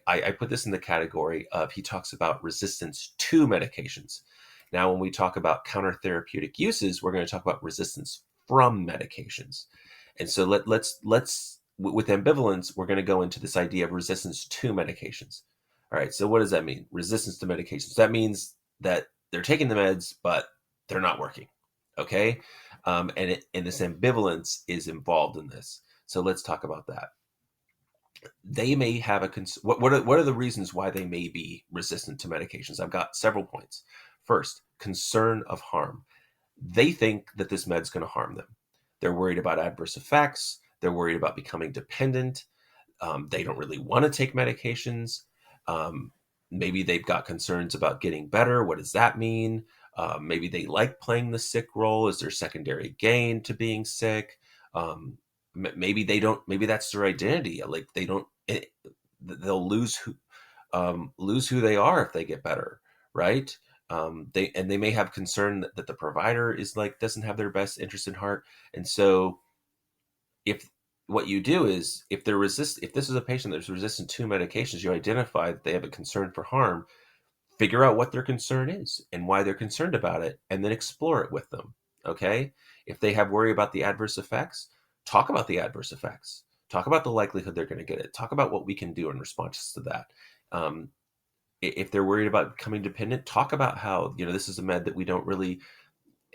I put this in the category of, he talks about resistance to medications. Now, when we talk about counter-therapeutic uses, we're going to talk about resistance from medications. And so let's with ambivalence, we're going to go into this idea of resistance to medications. All right, so what does that mean? Resistance to medications. That means that they're taking the meds, but they're not working. Okay, and this ambivalence is involved in this. So let's talk about that. They may have what are the reasons why they may be resistant to medications? I've got several points. First, concern of harm. they think that this med's going to harm them. They're worried about adverse effects. They're worried about becoming dependent. They don't really want to take medications. Um, Maybe they've got concerns about getting better. What does that mean? Maybe they like playing the sick role. Is there secondary gain to being sick? Maybe they don't. Maybe that's their identity. Like they don't. They'll lose who they are if they get better, right? They may have concern that the provider is like doesn't have their best interest in heart, and so if what you do is if this is a patient that's resistant to medications, you identify that they have a concern for harm, figure out what their concern is and why they're concerned about it, and then explore it with them. Okay, if they have worry about the adverse effects, talk about the adverse effects, talk about the likelihood they're going to get it, talk about what we can do in response to that. um, if they're worried about becoming dependent, talk about how this is a med that we don't really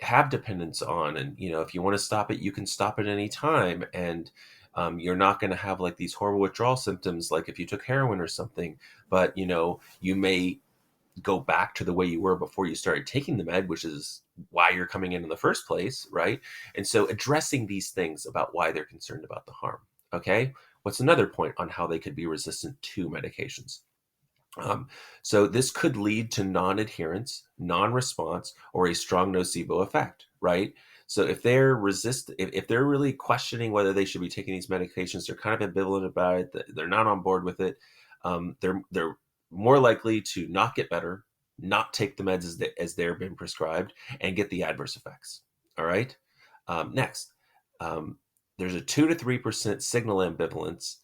have dependence on, and if you want to stop it, you can stop it any time, and you're not going to have like these horrible withdrawal symptoms like if you took heroin or something. But you may go back to the way you were before you started taking the med, which is why you're coming in the first place, right? And so addressing these things about why they're concerned about the harm. Okay, what's another point on how they could be resistant to medications? So this could lead to non-adherence, non-response, or a strong nocebo effect, right? So if if they're really questioning whether they should be taking these medications, they're kind of ambivalent about it, they're not on board with it, they're more likely to not get better, not take the meds as they're been prescribed, and get the adverse effects. All right. Next, um, there's a 2 to 3% signal ambivalence.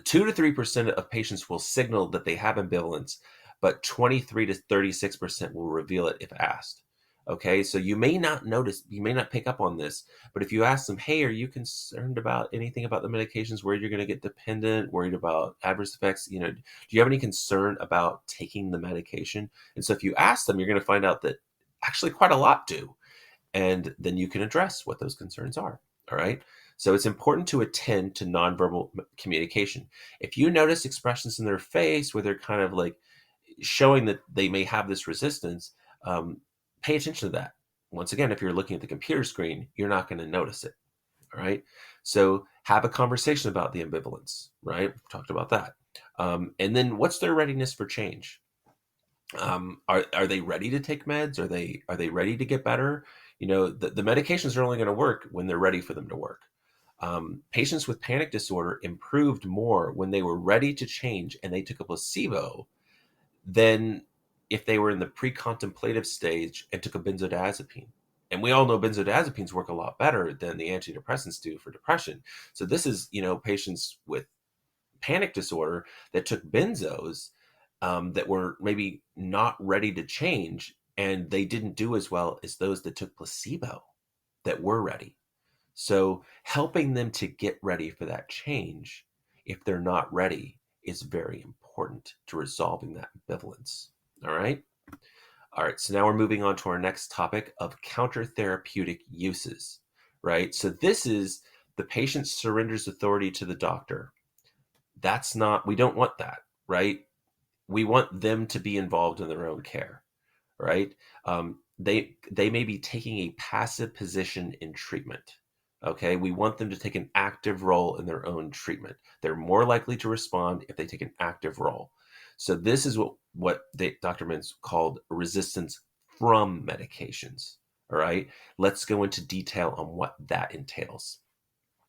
2 to 3% of patients will signal that they have ambivalence, but 23 to 36% will reveal it if asked. Okay, so you may not notice, you may not pick up on this, but if you ask them, hey, are you concerned about anything about the medications, where you're going to get dependent, worried about adverse effects, do you have any concern about taking the medication? And so if you ask them, you're going to find out that actually quite a lot do. And then you can address what those concerns are. All right. So it's important to attend to nonverbal communication. If you notice expressions in their face where they're kind of like showing that they may have this resistance, pay attention to that. Once again, if you're looking at the computer screen, you're not going to notice it. All right. So have a conversation about the ambivalence, right? We've talked about that. And then what's their readiness for change? Are they ready to take meds? Are they ready to get better? The medications are only going to work when they're ready for them to work. Patients with panic disorder improved more when they were ready to change and they took a placebo than if they were in the pre-contemplative stage and took a benzodiazepine. And we all know benzodiazepines work a lot better than the antidepressants do for depression. So this is, patients with panic disorder that took benzos, that were maybe not ready to change, and they didn't do as well as those that took placebo that were ready. So helping them to get ready for that change, if they're not ready, is very important to resolving that ambivalence. All right. All right. So now we're moving on to our next topic of counter-therapeutic uses, right? So this is the patient surrenders authority to the doctor. We don't want that, right? We want them to be involved in their own care, right? They may be taking a passive position in treatment. Okay, we want them to take an active role in their own treatment. They're more likely to respond if they take an active role. So this is what Dr. Mintz called resistance from medications. All right, let's go into detail on what that entails.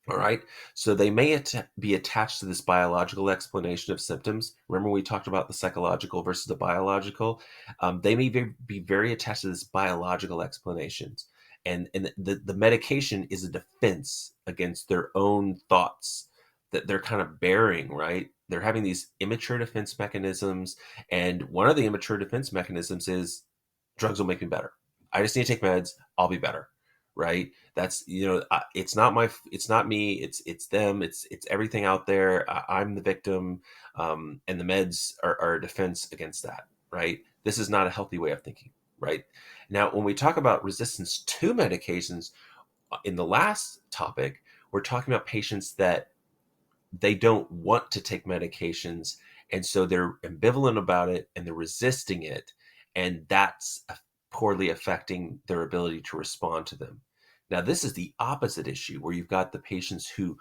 All right. So they may be attached to this biological explanation of symptoms. Remember, we talked about the psychological versus the biological. They may be very attached to this biological explanations. And the medication is a defense against their own thoughts that they're kind of bearing, right? They're having these immature defense mechanisms. And one of the immature defense mechanisms is drugs will make me better. I just need to take meds. I'll be better. Right. That's, it's not me. It's them. It's everything out there. I'm the victim. And the meds are a defense against that. Right. This is not a healthy way of thinking. Right. Now, when we talk about resistance to medications in the last topic, we're talking about patients that they don't want to take medications. And so they're ambivalent about it and they're resisting it. And that's poorly affecting their ability to respond to them. Now, this is the opposite issue where you've got the patients who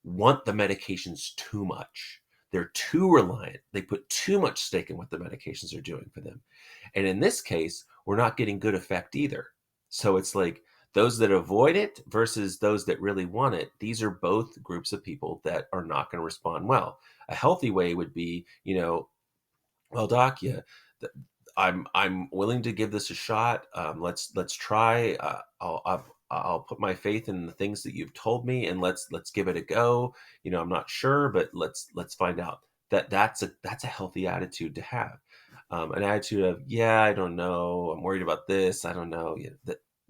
want the medications too much. They're too reliant. They put too much stake in what the medications are doing for them. And in this case, we're not getting good effect either. So it's like those that avoid it versus those that really want it. These are both groups of people that are not going to respond well. A healthy way would be, well, doc, yeah, I'm willing to give this a shot. Let's try. I'll put my faith in the things that you've told me, and let's give it a go. I'm not sure, but let's find out. That's a healthy attitude to have. An attitude of, yeah, I don't know, I'm worried about this, I don't know.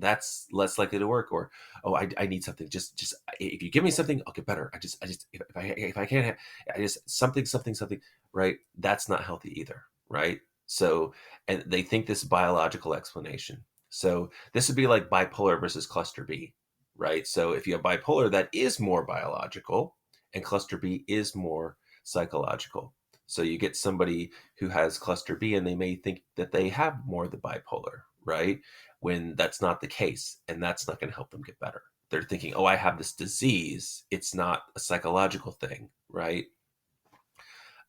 That's less likely to work. Or, oh, I need something. Just if you give me something, I'll get better. I just if I can't have, I just something, right? That's not healthy either, right? So, and they think this biological explanation. So this would be like bipolar versus cluster B, right? So if you have bipolar, that is more biological, and cluster B is more psychological. So you get somebody who has cluster B and they may think that they have more of the bipolar, right? When that's not the case, and that's not going to help them get better. They're thinking, oh, I have this disease. It's not a psychological thing, right?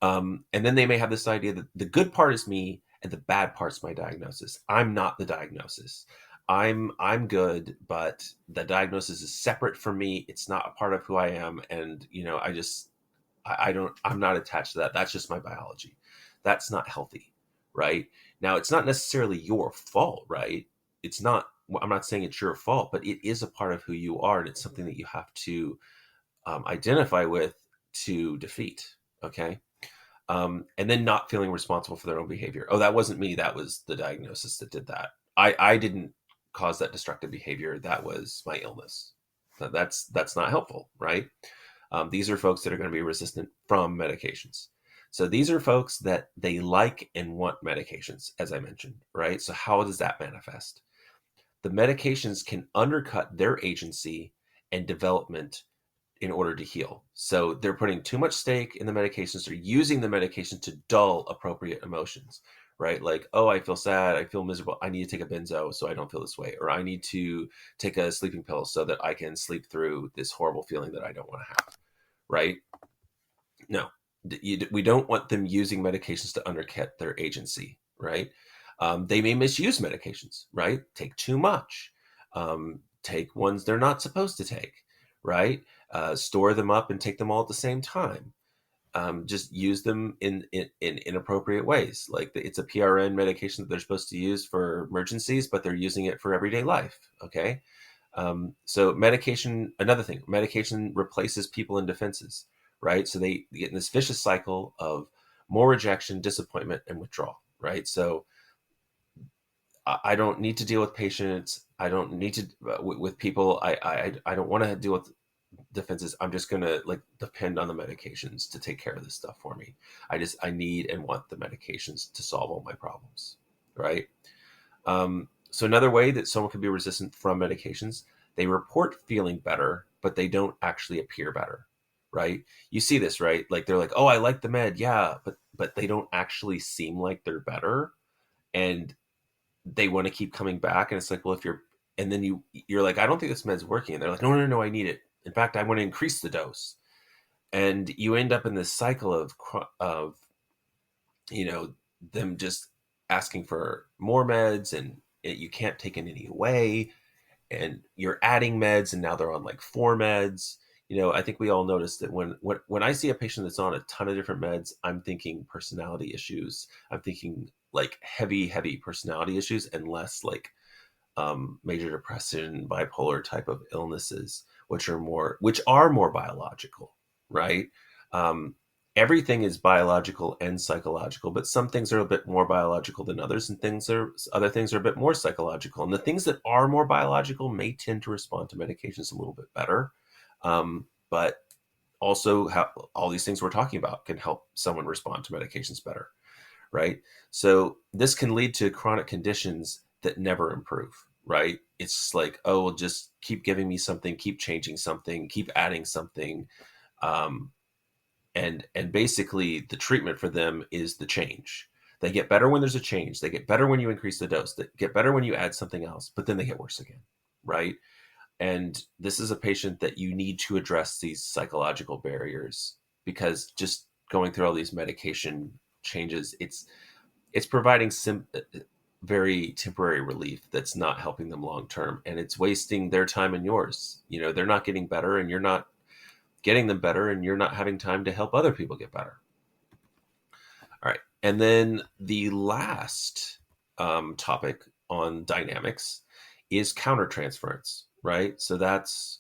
And then they may have this idea that the good part is me and the bad part's my diagnosis. I'm not the diagnosis. I'm good, but the diagnosis is separate from me. It's not a part of who I am, and I'm not attached to that. That's just my biology. That's not healthy, right? Now, it's not necessarily your fault, right? It's not. I'm not saying it's your fault, but it is a part of who you are, and it's something that you have to identify with to defeat. Okay. And then not feeling responsible for their own behavior. Oh, that wasn't me. That was the diagnosis that did that. I didn't cause that destructive behavior. That was my illness. That's not helpful, right? These are folks that are going to be resistant from medications. So these are folks that they like and want medications, as I mentioned, right? So how does that manifest? The medications can undercut their agency and development in order to heal. So they're putting too much stake in the medications. They're using the medication to dull appropriate emotions, right? Like, oh, I feel sad. I feel miserable. I need to take a benzo so I don't feel this way. Or I need to take a sleeping pill so that I can sleep through this horrible feeling that I don't want to have, right? No, we don't want them using medications to undercut their agency, right? They may misuse medications, right? Take too much. Take ones they're not supposed to take, right? Store them up and take them all at the same time. Just use them in inappropriate ways. Like it's a PRN medication that they're supposed to use for emergencies, but they're using it for everyday life. Okay. So medication, another thing, medication replaces people in defenses, right? So they get in this vicious cycle of more rejection, disappointment, and withdrawal, right? So I don't need to deal with patients. I don't need to with people. I don't want to deal with defenses. I'm just gonna like depend on the medications to take care of this stuff for me. I need and want the medications to solve all my problems, right? So another way that someone can be resistant from medications, they report feeling better, but they don't actually appear better, right? You see this, right? Like they're like, oh, I like the med, yeah, but they don't actually seem like they're better, and they want to keep coming back. And it's like, well, if you're, and then you're like, I don't think this med's working, and they're like, no, I need it. In fact, I want to increase the dose, and you end up in this cycle of them just asking for more meds, and you can't take any away, and you're adding meds, and now they're on like 4 meds. I think we all notice that when I see a patient that's on a ton of different meds, I'm thinking personality issues. I'm thinking like heavy personality issues, and less like major depression, bipolar type of illnesses, which are more biological, right? Um, Everything is biological and psychological, but some things are a bit more biological than others, and other things are a bit more psychological. And the things that are more biological may tend to respond to medications a little bit better, but also how all these things we're talking about can help someone respond to medications better, right? So this can lead to chronic conditions that never improve, right? It's like, oh, well, just keep giving me something, keep changing something, keep adding something. And basically the treatment for them is the change. They get better when there's a change. They get better when you increase the dose. They get better when you add something else, but then they get worse again, right? And this is a patient that you need to address these psychological barriers, because just going through all these medication changes, it's providing very temporary relief that's not helping them long term, and it's wasting their time and yours. They're not getting better, and you're not getting them better, and you're not having time to help other people get better. All right. And then the last topic on dynamics is countertransference, right? So that's,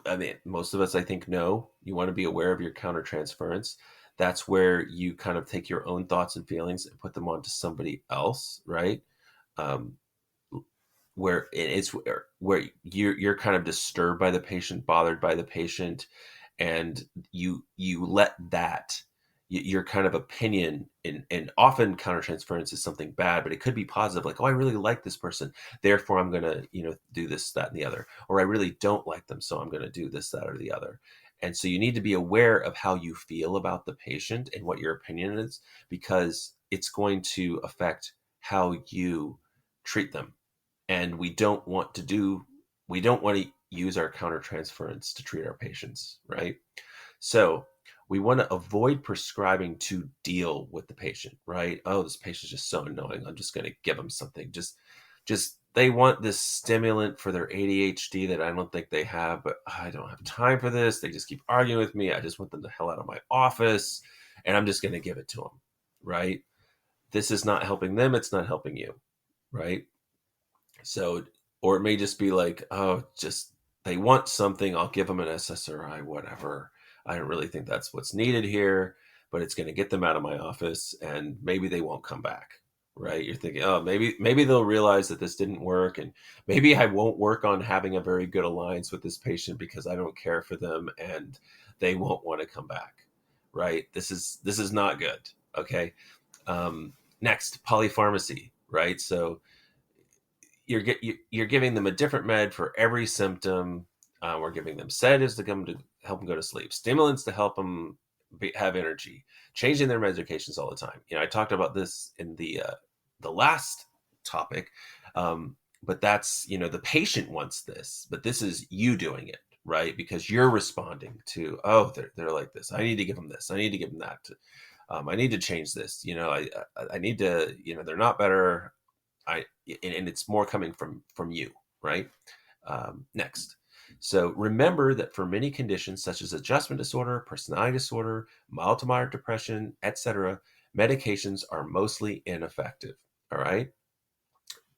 I mean, most of us, I think, know you want to be aware of your countertransference. That's where you kind of take your own thoughts and feelings and put them onto somebody else, right? Um, where it's where you're kind of disturbed by the patient, bothered by the patient, and you let that your kind of opinion, and often countertransference is something bad, but it could be positive, like, oh, I really like this person, therefore I'm going to do this, that, and the other, or I really don't like them, so I'm going to do this, that, or the other. And so you need to be aware of how you feel about the patient and what your opinion is, because it's going to affect how you treat them. And we don't want to use our countertransference to treat our patients, right? So we want to avoid prescribing to deal with the patient, right? Oh, this patient's just so annoying, I'm just going to give them something. Just they want this stimulant for their ADHD that I don't think they have, but I don't have time for this. They just keep arguing with me. I just want them the hell out of my office, and I'm just going to give it to them, right? This is not helping them. It's not helping you, right? So, or it may just be like, oh, just they want something, I'll give them an SSRI, whatever. I don't really think that's what's needed here, but it's going to get them out of my office, and maybe they won't come back, right? You're thinking, oh, maybe they'll realize that this didn't work, and maybe I won't work on having a very good alliance with this patient because I don't care for them, and they won't want to come back, right? This is not good. Okay. Next, polypharmacy, right? So you're giving them a different med for every symptom. We're giving them sedatives to help them go to sleep, stimulants to help them have energy, changing their medications all the time. I talked about this in the last topic, but that's the patient wants this, but this is you doing it, right? Because you're responding to, oh, they're like this. I need to give them this. I need to give them that. I need to change this. I need to. They're not better. And it's more coming from you, right? Next. So remember that for many conditions such as adjustment disorder, personality disorder, mild to moderate depression, etc., medications are mostly ineffective. All right.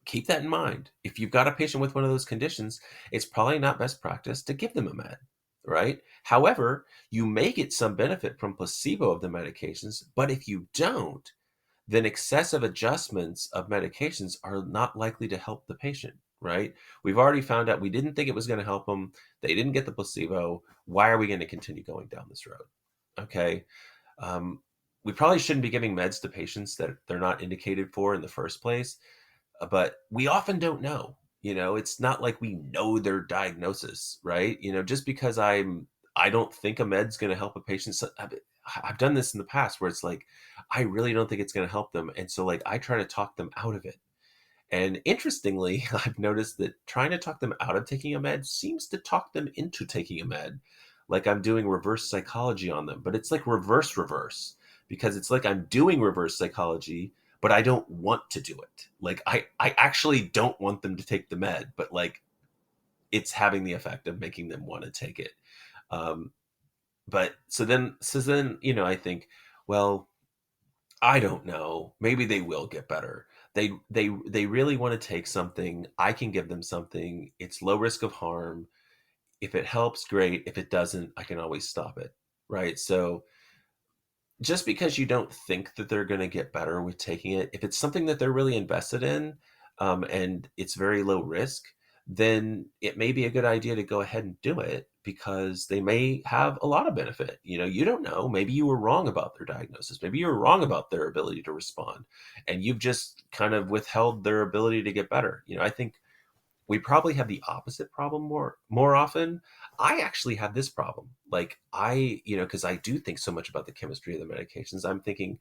Keep that in mind. If you've got a patient with one of those conditions, it's probably not best practice to give them a med, right? However, you may get some benefit from placebo of the medications, but if you don't, then excessive adjustments of medications are not likely to help the patient, right? We've already found out we didn't think it was going to help them. They didn't get the placebo. Why are we going to continue going down this road? Okay. We probably shouldn't be giving meds to patients that they're not indicated for in the first place, but we often don't know. It's not like we know their diagnosis, right? Just because I don't think a med's going to help a patient. I've done this in the past where it's like, I really don't think it's going to help them. And so like, I try to talk them out of it. And interestingly, I've noticed that trying to talk them out of taking a med seems to talk them into taking a med. Like I'm doing reverse psychology on them, but it's like reverse, because it's like I'm doing reverse psychology, but I don't want to do it. Like I actually don't want them to take the med, but like it's having the effect of making them want to take it. But so then, I think, well, I don't know. Maybe they will get better. They really want to take something. I can give them something. It's low risk of harm. If it helps, great. If it doesn't, I can always stop it. Right. So just because you don't think that they're going to get better with taking it, if it's something that they're really invested in, and it's very low risk, then it may be a good idea to go ahead and do it, because they may have a lot of benefit. You don't know. Maybe you were wrong about their diagnosis. Maybe you were wrong about their ability to respond, and you've just kind of withheld their ability to get better. I think we probably have the opposite problem more often. I actually have this problem. Like because I do think so much about the chemistry of the medications. I'm thinking,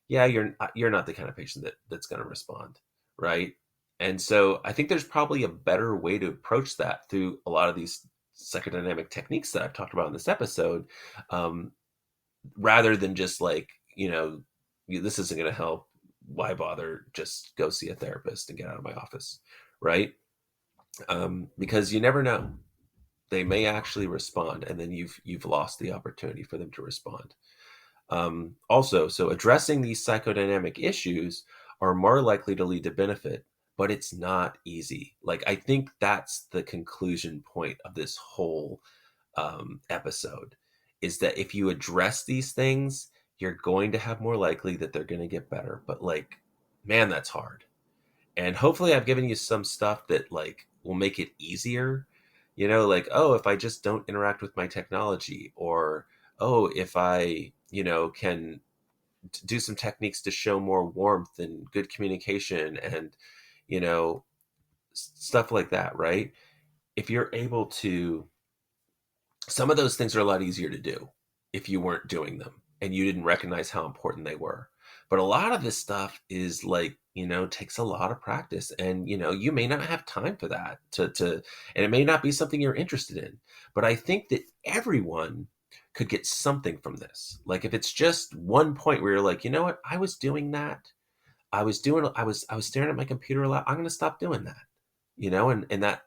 yeah, you're not the kind of patient that's going to respond, right? And so I think there's probably a better way to approach that through a lot of these psychodynamic techniques that I've talked about in this episode, um, rather than just like, this isn't going to help. Why bother? Just go see a therapist and get out of my office, right? Because you never know. They may actually respond, and then you've lost the opportunity for them to respond. Also, so addressing these psychodynamic issues are more likely to lead to benefit, but it's not easy. Like, I think that's the conclusion point of this whole episode, is that if you address these things, you're going to have more likely that they're going to get better. But like, man, that's hard. And hopefully I've given you some stuff that like will make it easier. Like, oh, if I just don't interact with my technology, or oh, if I, can do some techniques to show more warmth and good communication and, you know, stuff like that, right? If you're able to, some of those things are a lot easier to do if you weren't doing them and you didn't recognize how important they were. But a lot of this stuff is like, takes a lot of practice, and you may not have time for that and it may not be something you're interested in. But I think that everyone could get something from this. Like, if it's just one point where you're like, you know what, I was doing that. I was staring at my computer a lot. I'm going to stop doing that. And that,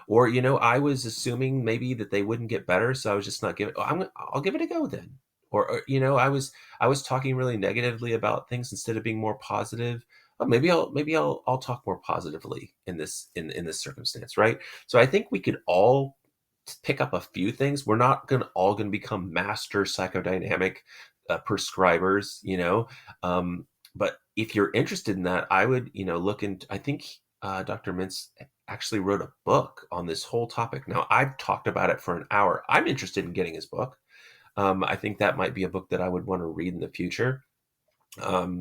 or, I was assuming maybe that they wouldn't get better, so I was just not giving. I'll give it a go then. Or, I was talking really negatively about things instead of being more positive. Oh, maybe I'll talk more positively in this circumstance, right? So I think we could all pick up a few things. We're not all gonna become master psychodynamic prescribers, but if you're interested in that, I would, look into. I think Dr. Mintz actually wrote a book on this whole topic. Now, I've talked about it for an hour. I'm interested in getting his book. I think that might be a book that I would want to read in the future.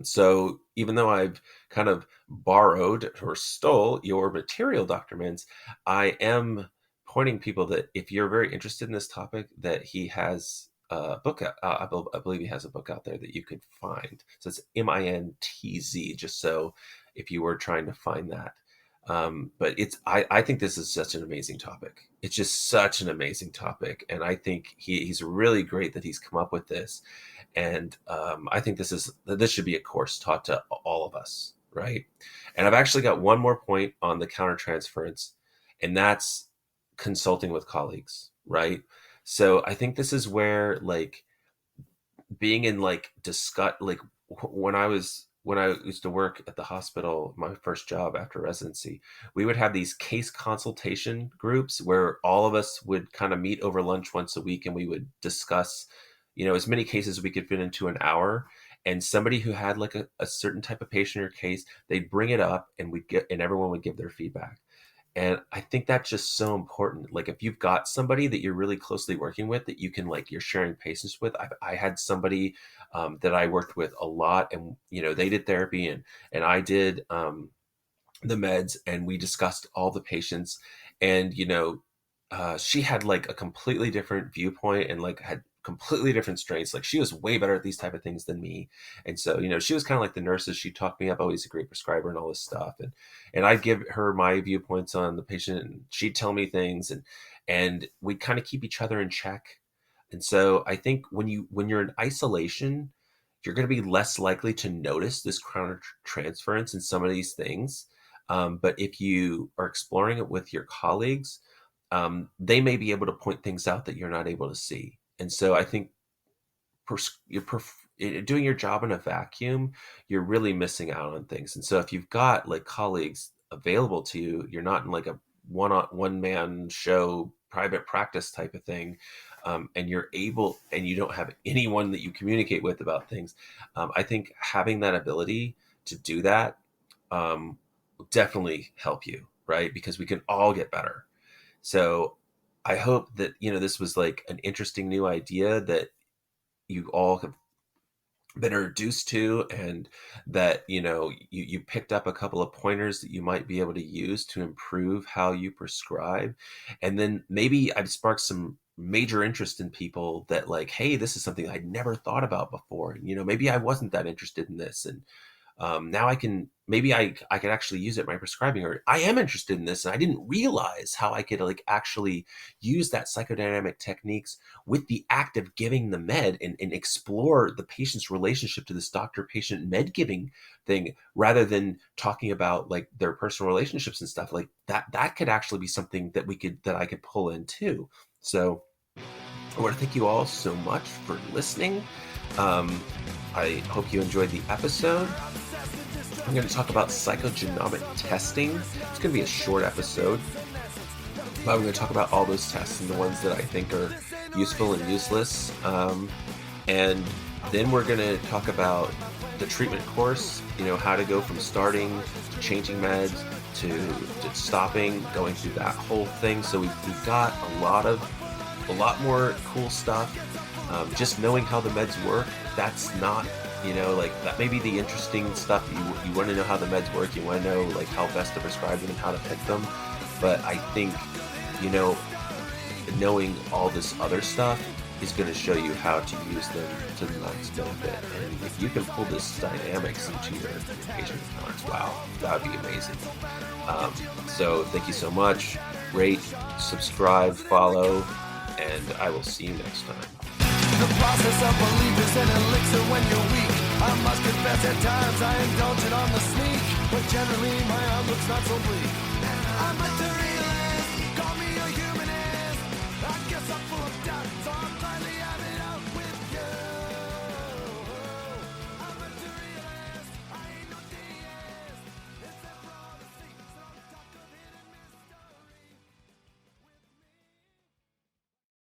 So even though I've kind of borrowed or stole your material, Dr. Mintz, I am pointing people that if you're very interested in this topic, that he has a book. I believe he has a book out there that you could find. So it's Mintz, just so if you were trying to find that. But I think this is such an amazing topic. It's just such an amazing topic. And I think he's really great that he's come up with this. And I think this should be a course taught to all of us, right? And I've actually got one more point on the countertransference, and that's consulting with colleagues, right? So I think this is where like being in like discuss like when I used to work at the hospital, my first job after residency, we would have these case consultation groups where all of us would kind of meet over lunch once a week, and we would discuss, as many cases as we could fit into an hour. And somebody who had like a certain type of patient or case, they'd bring it up, and everyone would give their feedback. And I think that's just so important. Like, if you've got somebody that you're really closely working with, that you can like you're sharing patients with. I had somebody that I worked with a lot, and they did therapy, and I did the meds, and we discussed all the patients. And she had like a completely different viewpoint, and like had completely different strengths. Like, she was way better at these type of things than me. And so she was kind of like the nurses. She talked me up, always a great prescriber and all this stuff. And I'd give her my viewpoints on the patient, and she'd tell me things, and we'd kind of keep each other in check. And so I think when you're in isolation, you're going to be less likely to notice this counter transference in some of these things. But if you are exploring it with your colleagues, they may be able to point things out that you're not able to see. And so I think doing your job in a vacuum, you're really missing out on things. And so if you've got like colleagues available to you, you're not in like a one man show private practice type of thing, and you don't have anyone that you communicate with about things. I think having that ability to do that will definitely help you, right? Because we can all get better. So I hope that, this was like an interesting new idea that you all have been introduced to, and that, you picked up a couple of pointers that you might be able to use to improve how you prescribe. And then maybe I've sparked some major interest in people that like, hey, this is something I'd never thought about before. And, maybe I wasn't that interested in this. And now I could actually use it in my prescribing, or I am interested in this and I didn't realize how I could like actually use that psychodynamic techniques with the act of giving the med, and explore the patient's relationship to this doctor patient med giving thing, rather than talking about like their personal relationships and stuff like that could actually be something that I could pull in too. So I want to thank you all so much for listening. I hope you enjoyed the episode. I'm going to talk about psychodynamic testing. It's going to be a short episode, but I'm going to talk about all those tests and the ones that I think are useful and useless. And then we're going to talk about the treatment course, how to go from starting to changing meds to stopping, going through that whole thing. So we've got a lot more cool stuff. Just knowing how the meds work, that's not, like that may be the interesting stuff. You want to know how the meds work, you want to know like how best to prescribe them and how to pick them. But I think, knowing all this other stuff is going to show you how to use them to the max benefit. And if you can pull this dynamics into your patient accounts, wow, that would be amazing. So thank you so much. Rate, subscribe, follow, and I will see you next time. The process of belief is an elixir when you're weak. I must confess at times I indulge it on the sneak, but generally my outlook's not so bleak. I'm a